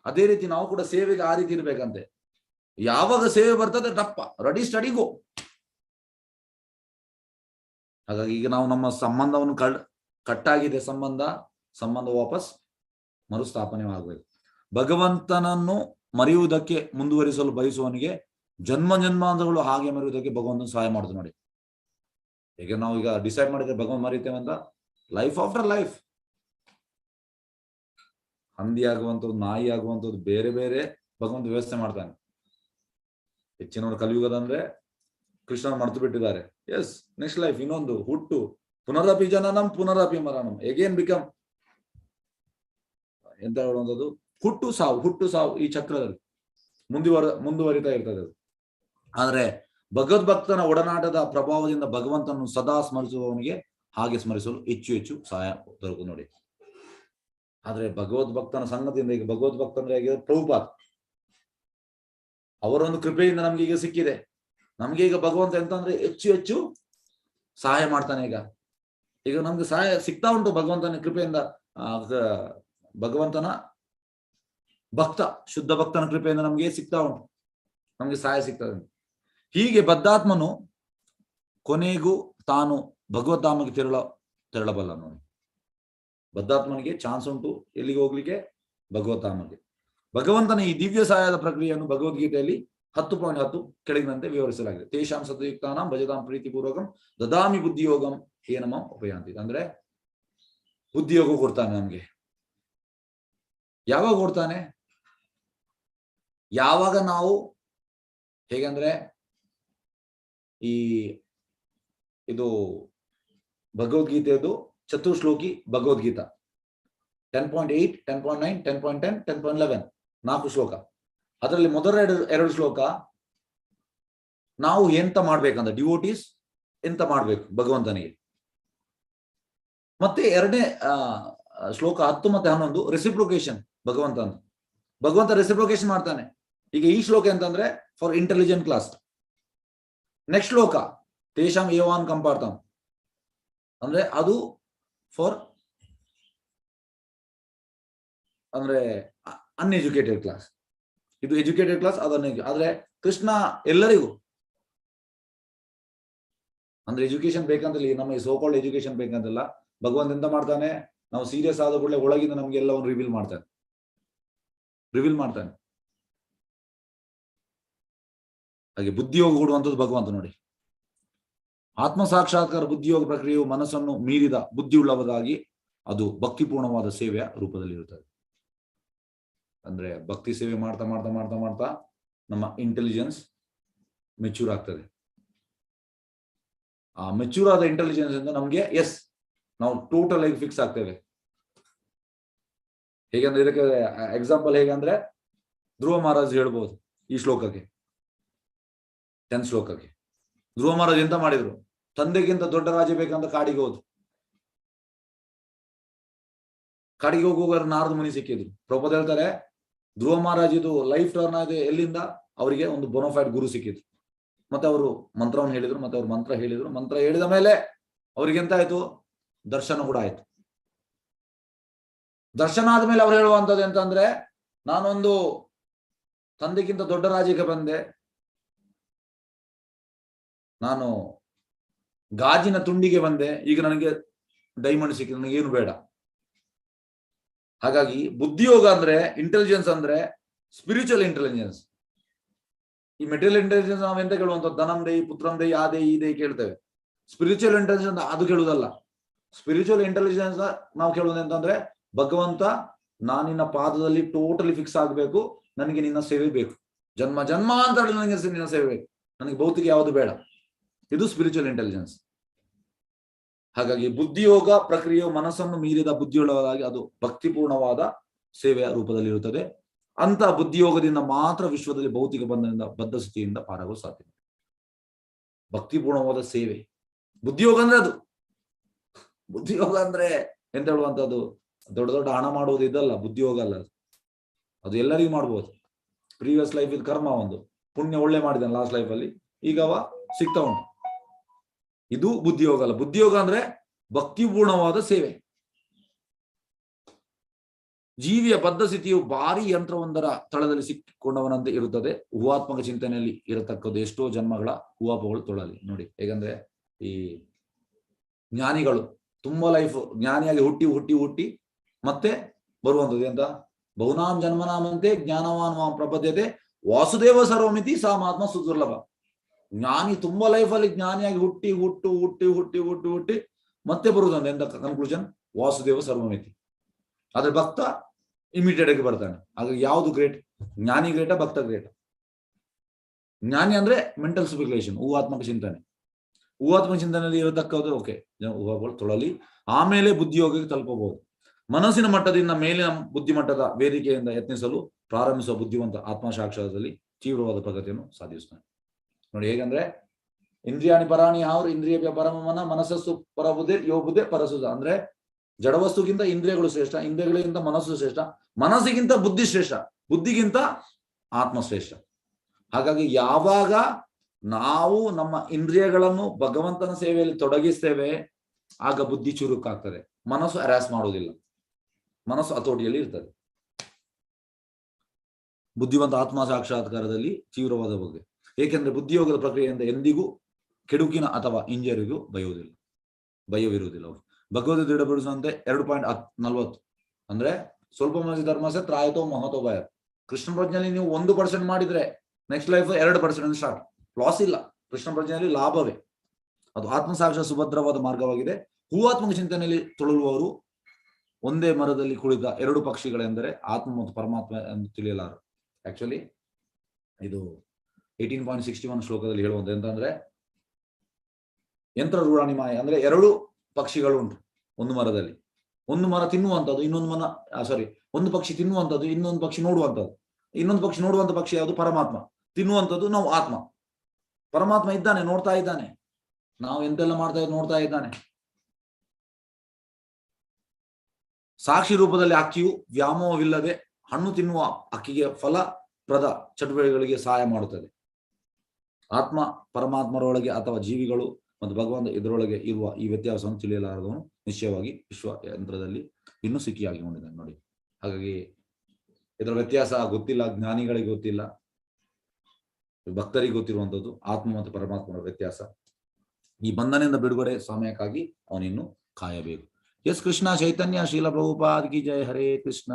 ಅದೇ ರೀತಿ ನಾವು ಕೂಡ ಸೇವೆಗೆ ಆ ರೀತಿ ಇರ್ಬೇಕಂತೆ. ಯಾವಾಗ ಸೇವೆ ಬರ್ತದೆ ಟಪ್ಪ ರೆಡಿ ಸ್ಟಡಿ ಗೋ. ಹಾಗಾಗಿ ಈಗ ನಾವು ನಮ್ಮ ಸಂಬಂಧವನ್ನು ಕಟ್ಟಾಗಿದೆ, ಸಂಬಂಧ ವಾಪಸ್ ಮರುಸ್ಥಾಪನೆ ಆಗಬೇಕು. ಭಗವಂತನನ್ನು ಮರೆಯುವುದಕ್ಕೆ ಮುಂದುವರಿಸಲು ಬಯಸುವವನಿಗೆ ಜನ್ಮಾಂತರಗಳು ಹಾಗೆ ಮರೆಯುವುದಕ್ಕೆ ಭಗವಂತನ ಸಹಾಯ ಮಾಡುದು ನೋಡಿ. ಈಗ ನಾವು ಈಗ ಡಿಸೈಡ್ ಮಾಡಿದ್ರೆ ಭಗವಂತ ಮರಿತೇವೆ ಅಂತ, ಲೈಫ್ ಆಫ್ಟರ್ ಲೈಫ್ ಹಂದಿ ಆಗುವಂಥದ್ದು, ನಾಯಿ ಆಗುವಂಥದ್ದು, ಬೇರೆ ಬೇರೆ ಭಗವಂತ ವ್ಯವಸ್ಥೆ ಮಾಡ್ತಾನೆ. ಹೆಚ್ಚಿನವರು ಕಲಿಯುಗದಂದ್ರೆ ಕೃಷ್ಣನ ಮರೆತು ಬಿಟ್ಟಿದ್ದಾರೆ. ಎಸ್, ನೆಕ್ಸ್ಟ್ ಲೈಫ್ ಇನ್ನೊಂದು ಹುಟ್ಟು, ಪುನರಪಿ ಜನನಂ ಪುನರಪಿ ಮರಣಂ, ಎಗೇನ್ ಬಿಕಮ್ ಎಂತ ಹೇಳುವಂಥದ್ದು, ಹುಟ್ಟು ಸಾವು ಈ ಚಕ್ರದಲ್ಲಿ ಮುಂದುವರಿತಾ ಇರ್ತದೆ ಅದು. ಆದ್ರೆ ಭಗವದ್ಭಕ್ತನ ಒಡನಾಟದ ಪ್ರಭಾವದಿಂದ ಭಗವಂತನನ್ನು ಸದಾ ಸ್ಮರಿಸುವವನಿಗೆ ಹಾಗೆ ಸ್ಮರಿಸಲು ಹೆಚ್ಚು ಸಹಾಯ ದೊರಕು ನೋಡಿ. ಆದ್ರೆ ಭಗವದ್ಭಕ್ತನ ಸಂಗತಿಯಿಂದ, ಈಗ ಭಗವದ್ಭಕ್ತ ಅಂದ್ರೆ ಪ್ರಭುಪಾದ ಅವರೊಂದು ಕೃಪೆಯಿಂದ ನಮ್ಗೆ ಈಗ ಸಿಕ್ಕಿದೆ. ನಮ್ಗೆ ಈಗ ಭಗವಂತ ಎಂತ ಅಂದ್ರೆ ಹೆಚ್ಚು ಸಹಾಯ ಮಾಡ್ತಾನೆ. ಈಗ ನಮ್ಗೆ ಸಹಾಯ ಸಿಗ್ತಾ ಉಂಟು ಭಗವಂತನ ಕೃಪೆಯಿಂದ. ಭಗವಂತನ ಶುದ್ಧ ಭಕ್ತನ ಕೃಪೆಯಿಂದ ನಮ್ಗೆ ಸಿಗ್ತಾ ಉಂಟು, ನಮ್ಗೆ ಸಹಾಯ ಸಿಗ್ತದೆ. ಹೀಗೆ ಬದ್ಧಾತ್ಮನು ಕೊನೆಗೂ ತಾನು ಭಗವದ್ಧಾಮಕ್ಕೆ ತೆರಳ ತೆರಳಬಲ್ಲ ನೋಡಿ. ಬದ್ಧಾತ್ಮನಿಗೆ ಚಾನ್ಸ್ ಉಂಟು ಎಲ್ಲಿಗೆ ಹೋಗ್ಲಿಕ್ಕೆ? ಭಗವತ್ತಾತ್ಮಗೆ. ಭಗವಂತನ ಈ ದಿವ್ಯ ಸಹಾಯದ ಪ್ರಕ್ರಿಯೆಯನ್ನು ಭಗವದ್ಗೀತೆಯಲ್ಲಿ 10.10 ಕೆಳಗಿನಂತೆ ವಿವರಿಸಲಾಗಿದೆ. ತೇಷಾಂ ಸತಯುಕ್ತಾನಾಂ ಭಜತಾಂ ಪ್ರೀತಿಪೂರ್ವಕಂ ದದಾಮಿ ಬುದ್ಧಿಯೋಗಂ ಏನಮಂ ಉಪಯಾಂತಿ. ಅಂದ್ರೆ ಬುದ್ಧಿಯೋಗ ಕೊಡ್ತಾನೆ ನಮ್ಗೆ. ಯಾವಾಗ ಕೊಡ್ತಾನೆ? ಯಾವಾಗ ನಾವು ಹೇಗಂದ್ರೆ ಈ ಇದು ಭಗವದ್ಗೀತೆಯದು ಚತುರ್ಶ್ಲೋಕಿ ಭಗವದ್ಗೀತಾ 10.8, 10.9, 10.10, 10.11 4 ಶ್ಲೋಕ. ಅದರಲ್ಲಿ ಮೊದಲ ಎರಡು ಶ್ಲೋಕ ನಾವು ಎಂತ ಮಾಡ್ಬೇಕಂತ, ಡಿವೋಟೀಸ್ ಎಂತ ಮಾಡ್ಬೇಕು ಭಗವಂತನಿಗೆ. ಮತ್ತೆ ಎರಡನೇ ಶ್ಲೋಕ 10 ಮತ್ತೆ 11 ರೆಸಿಪ್ರೊಕೇಶನ್ ಭಗವಂತ ರೆಸಿಪ್ರೊಕೇಶನ್ ಮಾಡ್ತಾನೆ. ಈಗ ಈ ಶ್ಲೋಕ ಅಂತಂದ್ರೆ ಫಾರ್ ಇಂಟೆಲಿಜೆಂಟ್ ಕ್ಲಾಸ್. ನೆಕ್ಸ್ಟ್ ಶ್ಲೋಕ ತೇಷಾಂ ಏವಾನ್ ಕಂಪಾರ್ತಾಂ ಅಂದ್ರೆ ಅದು ಫಾರ್ ಅಂದ್ರೆ ಅನ್ಎಜುಕೇಟೆಡ್ ಕ್ಲಾಸ್. ಇದು ಎಜುಕೇಟೆಡ್ ಕ್ಲಾಸ್, ಅದನ್ನ ಆದ್ರೆ ಕೃಷ್ಣ ಎಲ್ಲರಿಗೂ ಅಂದ್ರೆ ಎಜುಕೇಶನ್ ಬೇಕಂತಲ್ಲ, ನಮ್ಮ ಸೋಕಾಲ್ಡ್ ಎಜುಕೇಶನ್ ಬೇಕಂತಲ್ಲ. ಭಗವಂತ ಎಂತ ಮಾಡ್ತಾನೆ, ನಾವು ಸೀರಿಯಸ್ ಆದ ಕೂಡಲೇ ಒಳಗಿಂದ ನಮ್ಗೆ ಎಲ್ಲವನ್ನು ರಿವೀಲ್ ಮಾಡ್ತಾನೆ. ಹಾಗೆ ಬುದ್ಧಿಯೋಗ ಕೊಡುವಂಥದ್ದು ಭಗವಂತ ನೋಡಿ. ಆತ್ಮ ಸಾಕ್ಷಾತ್ಕಾರ ಬುದ್ಧಿಯೋಗ ಪ್ರಕ್ರಿಯೆಯು ಮನಸ್ಸನ್ನು ಮೀರಿದ ಬುದ್ಧಿಯುಳ್ಳವರಾಗಿ ಅದು ಭಕ್ತಿಪೂರ್ಣವಾದ ಸೇವೆಯ ರೂಪದಲ್ಲಿ ಇರುತ್ತದೆ. ಅಂದ್ರೆ ಭಕ್ತಿ ಸೇವೆ ಮಾಡ್ತಾ ಮಾಡ್ತಾ ಮಾಡ್ತಾ ಮಾಡ್ತಾ ನಮ್ಮ ಇಂಟೆಲಿಜೆನ್ಸ್ ಮೆಚ್ಯೂರ್ ಆಗ್ತದೆ. ಆ ಮೆಚ್ಯೂರ್ ಆದ ಇಂಟೆಲಿಜೆನ್ಸ್ ಇಂದ ನಮ್ಗೆ ನಾವು ಟೋಟಲ್ ಆಗಿ ಫಿಕ್ಸ್ ಆಗ್ತೇವೆ. ಹೇಗಂದ್ರೆ ಇದಕ್ಕೆ ಎಕ್ಸಾಂಪಲ್ ಹೇಗಂದ್ರೆ ಧ್ರುವ ಮಹಾರಾಜ್ ಹೇಳ್ಬೋದು ಈ ಶ್ಲೋಕಕ್ಕೆ 10th ಶ್ಲೋಕಕ್ಕೆ. ಧ್ರುವ ಮಹಾರಾಜ್ ಎಂತ ಮಾಡಿದ್ರು? ತಂದೆಗಿಂತ ದೊಡ್ಡ ರಾಜ ಬೇಕಂತ ಕಾಡಿಗೆ ಹೋದ್ರು. ಕಾಡಿಗೆ ಹೋಗುವಾಗ ನಾರದ ಮುನಿ ಸಿಕ್ಕಿದ್ರು. ಪ್ರಭುಪಾದ ಹೇಳ್ತಾರೆ ಧ್ರುವ ಮಹಾರಾಜ್ ಇದು ಲೈಫ್ ಟರ್ನ್ ಆಗಿದೆ. ಎಲ್ಲಿಂದ? ಅವರಿಗೆ ಒಂದು ಬೋನೋಫೈಡ್ ಗುರು ಸಿಕ್ಕಿದ್ರು. ಮತ್ತೆ ಅವರು ಮಂತ್ರವನ್ನು ಹೇಳಿದ್ರು, ಮತ್ತೆ ಅವ್ರು ಮಂತ್ರ ಹೇಳಿದ್ರು. ಮಂತ್ರ ಹೇಳಿದ ಮೇಲೆ ಅವ್ರಿಗೆ ಎಂತ ಆಯ್ತು? ದರ್ಶನ ಕೂಡ ಆಯ್ತು. ದರ್ಶನ ಆದ್ಮೇಲೆ ಅವ್ರು ಹೇಳುವಂಥದ್ದು ಎಂತಂದ್ರೆ, ನಾನೊಂದು ತಂದೆಗಿಂತ ದೊಡ್ಡ ರಾಜ್ಯಕ್ಕೆ ಬಂದೆ, ನಾನು ಗಾಜಿನ ತುಂಡಿಗೆ ಬಂದೆ, ಈಗ ನನಗೆ ಡೈಮಂಡ್ ಸಿಕ್ಕಿದೆ, ನನಗೇನು ಬೇಡ. ಹಾಗಾಗಿ ಬುದ್ಧಿಯೋಗ ಅಂದ್ರೆ ಇಂಟೆಲಿಜೆನ್ಸ್ ಅಂದ್ರೆ ಸ್ಪಿರಿಚುವಲ್ ಇಂಟೆಲಿಜೆನ್ಸ್. ಈ ಮೆಟೀರಿಯಲ್ ಇಂಟೆಲಿಜೆನ್ಸ್ ನಾವು ಎಂತ ಕೇಳುವಂಥದ್ದು? ಧನಂ ದೈ, ಪುತ್ರಂ ದೈ, ಆ ದೈ, ಈ ದೈ ಕೇಳ್ತೇವೆ. ಸ್ಪಿರಿಚುವಲ್ ಇಂಟೆಲಿಜೆನ್ಸ್ ಅದು ಕೇಳುವುದಲ್ಲ. ಸ್ಪಿರಿಚುವಲ್ ಇಂಟೆಲಿಜೆನ್ಸ್ ನಾವು ಕೇಳುವುದು ಅಂತಂದ್ರೆ, ಭಗವಂತ ನಾನಿನ್ನ ಪಾದದಲ್ಲಿ ಟೋಟಲಿ ಫಿಕ್ಸ್ ಆಗ್ಬೇಕು, ನನಗೆ ನಿನ್ನ ಸೇವೆ ಬೇಕು, ಜನ್ಮ ಜನ್ಮಾಂತರ ನನಗೆ ನಿನ್ನ ಸೇವೆ ಬೇಕು, ನನಗೆ ಭೌತಿಕ ಯಾವುದು ಬೇಡ. ಇದು ಸ್ಪಿರಿಚುವಲ್ ಇಂಟೆಲಿಜೆನ್ಸ್. ಹಾಗಾಗಿ ಬುದ್ಧಿಯೋಗ ಪ್ರಕ್ರಿಯೆಯು ಮನಸ್ಸನ್ನು ಮೀರಿದ ಬುದ್ಧಿಯುಳ್ಳವರಾಗಿ ಅದು ಭಕ್ತಿಪೂರ್ಣವಾದ ಸೇವೆಯ ರೂಪದಲ್ಲಿ ಇರುತ್ತದೆ. ಅಂತ ಬುದ್ಧಿಯೋಗದಿಂದ ಮಾತ್ರ ವಿಶ್ವದಲ್ಲಿ ಭೌತಿಕ ಬಂಧನದಿಂದ ಬದ್ಧ ಸ್ಥಿತಿಯಿಂದ ಪಾರಾಗಲು ಸಾಧ್ಯ. ಭಕ್ತಿಪೂರ್ಣವಾದ ಸೇವೆ ಬುದ್ಧಿಯೋಗ ಅಂದ್ರೆ ಅದು. ಬುದ್ಧಿಯೋಗ ಅಂದ್ರೆ ಎಂತ ಹೇಳುವಂತದ್ದು? ದೊಡ್ಡ ದೊಡ್ಡ ಹಣ ಮಾಡುವುದು ಇದಲ್ಲ ಬುದ್ಧಿಯೋಗ ಅಲ್ಲ. ಅದು ಎಲ್ಲರಿಗೂ ಮಾಡ್ಬೋದು. ಪ್ರೀವಿಯಸ್ ಲೈಫ್ ಇದು ಕರ್ಮ, ಒಂದು ಪುಣ್ಯ ಒಳ್ಳೆ ಮಾಡಿದಾನೆ ಲಾಸ್ಟ್ ಲೈಫ್ ಅಲ್ಲಿ, ಈಗ ಅವ ಸಿಗ್ತಾ ಉಂಟು. ಇದು ಬುದ್ಧಿಯೋಗ ಅಲ್ಲ. ಬುದ್ಧಿಯೋಗ ಅಂದ್ರೆ ಭಕ್ತಿಪೂರ್ಣವಾದ ಸೇವೆ. ಜೀವಿಯ ಬದ್ಧ ಸ್ಥಿತಿಯು ಭಾರಿ ಯಂತ್ರವೊಂದರ ತಳದಲ್ಲಿ ಸಿಕ್ಕಿಕೊಂಡವನಂತೆ ಇರುತ್ತದೆ. ಊಹಾತ್ಮಕ ಚಿಂತನೆಯಲ್ಲಿ ಇರತಕ್ಕದ್ದು ಎಷ್ಟೋ ಜನ್ಮಗಳ ಊಹಾಪಗಳು ತೊಳಲಿ ನೋಡಿ. ಹೇಗಂದ್ರೆ ಈ ಜ್ಞಾನಿಗಳು ತುಂಬಾ ಲೈಫ್ ಜ್ಞಾನಿಯಾಗಿ ಹುಟ್ಟಿ ಹುಟ್ಟಿ ಹುಟ್ಟಿ ಮತ್ತೆ ಬರುವಂಥದ್ದು ಎಂತ? ಬಹುನಾಂ ಜನ್ಮನಾಮಂತೆ ಜ್ಞಾನವಾನ್ ಮಾಂ ಪ್ರಪದ್ಯತೆ ವಾಸುದೇವ ಸರ್ವಮಿತಿ ಸಾ ಮಹಾತ್ಮ ಸುದುರ್ಲಭ. ಜ್ಞಾನಿ ತುಂಬಾ ಲೈಫಲ್ಲಿ ಜ್ಞಾನಿಯಾಗಿ ಹುಟ್ಟಿ ಹುಟ್ಟು ಹುಟ್ಟಿ ಹುಟ್ಟಿ ಹುಟ್ಟಿ ಹುಟ್ಟಿ ಮತ್ತೆ ಬರುವುದಂತ ಎಂತ ಕನ್ಕ್ಲೂಷನ್? ವಾಸುದೇವ ಸರ್ವಮಿತಿ. ಆದ್ರೆ ಭಕ್ತ ಇಮಿಡಿಯೇಟ್ ಆಗಿ ಬರ್ತಾನೆ. ಹಾಗಾಗಿ ಯಾವುದು ಗ್ರೇಟ್? ಜ್ಞಾನಿ ಗ್ರೇಟ, ಭಕ್ತ ಗ್ರೇಟ? ಜ್ಞಾನಿ ಅಂದ್ರೆ ಮೆಂಟಲ್ ಸ್ಪೆಕ್ಯುಲೇಷನ್, ಊಹಾತ್ಮಕ ಚಿಂತನೆ. ಊಹಾತ್ಮಕ ಚಿಂತನೆಯಲ್ಲಿ ಇರತಕ್ಕದ್ದು ಓಕೆ, ಊಹಗಳು ತೊಳಲಿ, ಆಮೇಲೆ ಬುದ್ಧಿಯೋಗಕ್ಕೆ ತಲುಪಬಹುದು. ಮನಸ್ಸಿನ ಮಟ್ಟದಿಂದ ಮೇಲಿನ ಬುದ್ಧಿಮಟ್ಟದ ವೇದಿಕೆಯಿಂದ ಯತ್ನಿಸಲು ಪ್ರಾರಂಭಿಸುವ ಬುದ್ಧಿವಂತ ಆತ್ಮ ಸಾಕ್ಷಾತ್ಕಾರದಲ್ಲಿ ತೀವ್ರವಾದ ಪ್ರಗತಿಯನ್ನು ಸಾಧಿಸುತ್ತಾನೆ ನೋಡಿ. ಹೇಗಂದ್ರೆ ಇಂದ್ರಿಯಾಣಿ ಪರಾಣಿ ಅವರು ಇಂದ್ರಿಯ ಪರಮನ ಮನಸ್ಸಸ್ಸು ಪರಬುದ್ಧಿ ಯೋ ಬುದ್ಧಿ ಪರಸುದ. ಅಂದ್ರೆ ಜಡವಸ್ತುಗಿಂತ ಇಂದ್ರಿಯಗಳು ಶ್ರೇಷ್ಠ, ಇಂದ್ರಿಯಗಳಿಗಿಂತ ಮನಸ್ಸು ಶ್ರೇಷ್ಠ, ಮನಸ್ಸಿಗಿಂತ ಬುದ್ಧಿ ಶ್ರೇಷ್ಠ, ಬುದ್ಧಿಗಿಂತ ಆತ್ಮ ಶ್ರೇಷ್ಠ. ಹಾಗಾಗಿ ಯಾವಾಗ ನಾವು ನಮ್ಮ ಇಂದ್ರಿಯಗಳನ್ನು ಭಗವಂತನ ಸೇವೆಯಲ್ಲಿ ತೊಡಗಿಸ್ತೇವೆ, ಆಗ ಬುದ್ಧಿ ಚುರುಕಾಗ್ತದೆ, ಮನಸ್ಸು ಹರಾಸ್ ಮಾಡುವುದಿಲ್ಲ, ಮನಸ್ಸು ಹತೋಟಿಯಲ್ಲಿ ಇರ್ತದೆ. ಬುದ್ಧಿವಂತ ಆತ್ಮ ಸಾಕ್ಷಾತ್ಕಾರದಲ್ಲಿ ತೀವ್ರವಾದ ಬಗ್ಗೆ. ಏಕೆಂದ್ರೆ ಬುದ್ಧಿಯೋಗದ ಪ್ರಕ್ರಿಯೆಯಿಂದ ಎಂದಿಗೂ ಕೆಡುಕಿನ ಅಥವಾ ಇಂಜರಿಗೂ ಭಯವಿರುವುದಿಲ್ಲ. ಭಗವದ್ ದೃಢಪಡಿಸುವಂತೆ 2.40 ಅಂದ್ರೆ ಸ್ವಲ್ಪ ಮನಸ್ಸಿ ಧರ್ಮಸೆ ತ್ರಾಯತೋ ಮಹತೋ ಭಯ. ಕೃಷ್ಣ ಪ್ರಜ್ಞೆಯಲ್ಲಿ ನೀವು 1% ಮಾಡಿದ್ರೆ ನೆಕ್ಸ್ಟ್ ಲೈಫ್ 2% ಸ್ಟಾರ್ಟ್. ಲಾಸ್ ಇಲ್ಲ, ಕೃಷ್ಣ ಪ್ರಜ್ಞೆಯಲ್ಲಿ ಲಾಭವೇ. ಅದು ಆತ್ಮಸಾಕ್ಷ ಸುಭದ್ರವಾದ ಮಾರ್ಗವಾಗಿದೆ. ಹೂವಾತ್ಮಕ ಚಿಂತನೆಯಲ್ಲಿ ತೊಳಲುವವರು ಒಂದೇ ಮರದಲ್ಲಿ ಕುಳಿತ 2 ಪಕ್ಷಿಗಳೆಂದರೆ ಆತ್ಮ ಮತ್ತು ಪರಮಾತ್ಮ ಎಂದು ತಿಳಿಯಲಾರು. ಆಕ್ಚುಲಿ ಇದು 18.61 ಶ್ಲೋಕದಲ್ಲಿ ಹೇಳುವಂತ ಎಂತಂದ್ರೆ, ಯಂತ್ರ ರೂಢಾಣಿ ಮಾಯ ಅಂದ್ರೆ 2 ಪಕ್ಷಿಗಳು ಉಂಟು ಒಂದು ಮರದಲ್ಲಿ. ಒಂದು ಮರ ತಿನ್ನುವಂಥದ್ದು, ಒಂದು ಪಕ್ಷಿ ತಿನ್ನುವಂಥದ್ದು, ಇನ್ನೊಂದು ಪಕ್ಷಿ ನೋಡುವಂಥದ್ದು. ಇನ್ನೊಂದು ಪಕ್ಷಿ ನೋಡುವಂತ ಪಕ್ಷಿ ಯಾವುದು? ಪರಮಾತ್ಮ. ತಿನ್ನುವಂಥದ್ದು ನಾವು ಆತ್ಮ. ಪರಮಾತ್ಮ ಇದ್ದಾನೆ, ನೋಡ್ತಾ ಇದ್ದಾನೆ, ನಾವು ಎಂತೆಲ್ಲ ಮಾಡ್ತಾ ನೋಡ್ತಾ ಇದ್ದಾನೆ. ಸಾಕ್ಷಿ ರೂಪದಲ್ಲಿ ಅಕ್ಕಿಯು ವ್ಯಾಮೋಹವಿಲ್ಲದೆ ಹಣ್ಣು ತಿನ್ನುವ ಅಕ್ಕಿಗೆ ಫಲಪ್ರದ ಚಟುವಟಿಕೆಗಳಿಗೆ ಸಹಾಯ ಮಾಡುತ್ತದೆ. ಆತ್ಮ ಪರಮಾತ್ಮರೊಳಗೆ ಅಥವಾ ಜೀವಿಗಳು ಮತ್ತು ಭಗವಂತ ಇದರೊಳಗೆ ಇರುವ ಈ ವ್ಯತ್ಯಾಸವನ್ನು ತಿಳಿಯಲಾರದವನು ನಿಶ್ಚಯವಾಗಿ ವಿಶ್ವ ಯಂತ್ರದಲ್ಲಿ ಇನ್ನೂ ಸಿಕ್ಕಿಯಾಗಿಕೊಂಡಿದ್ದಾನೆ ನೋಡಿ. ಹಾಗಾಗಿ ಇದರ ವ್ಯತ್ಯಾಸ ಗೊತ್ತಿಲ್ಲ, ಜ್ಞಾನಿಗಳಿಗೆ ಗೊತ್ತಿಲ್ಲ, ಭಕ್ತರಿಗೆ ಗೊತ್ತಿರುವಂಥದ್ದು ಆತ್ಮ ಮತ್ತು ಪರಮಾತ್ಮರ ವ್ಯತ್ಯಾಸ. ಈ ಬಂಧನದಿಂದ ಬಿಡುಗಡೆ ಸಮಯಕ್ಕಾಗಿ ಅವನಿನ್ನು ಕಾಯಬೇಕು. ಎಸ್ ಕೃಷ್ಣ ಚೈತನ್ಯ ಶ್ರೀಲ ಪ್ರಭುಪಾದ್ ಕಿ ಜಯ. ಹರೇ ಕೃಷ್ಣ.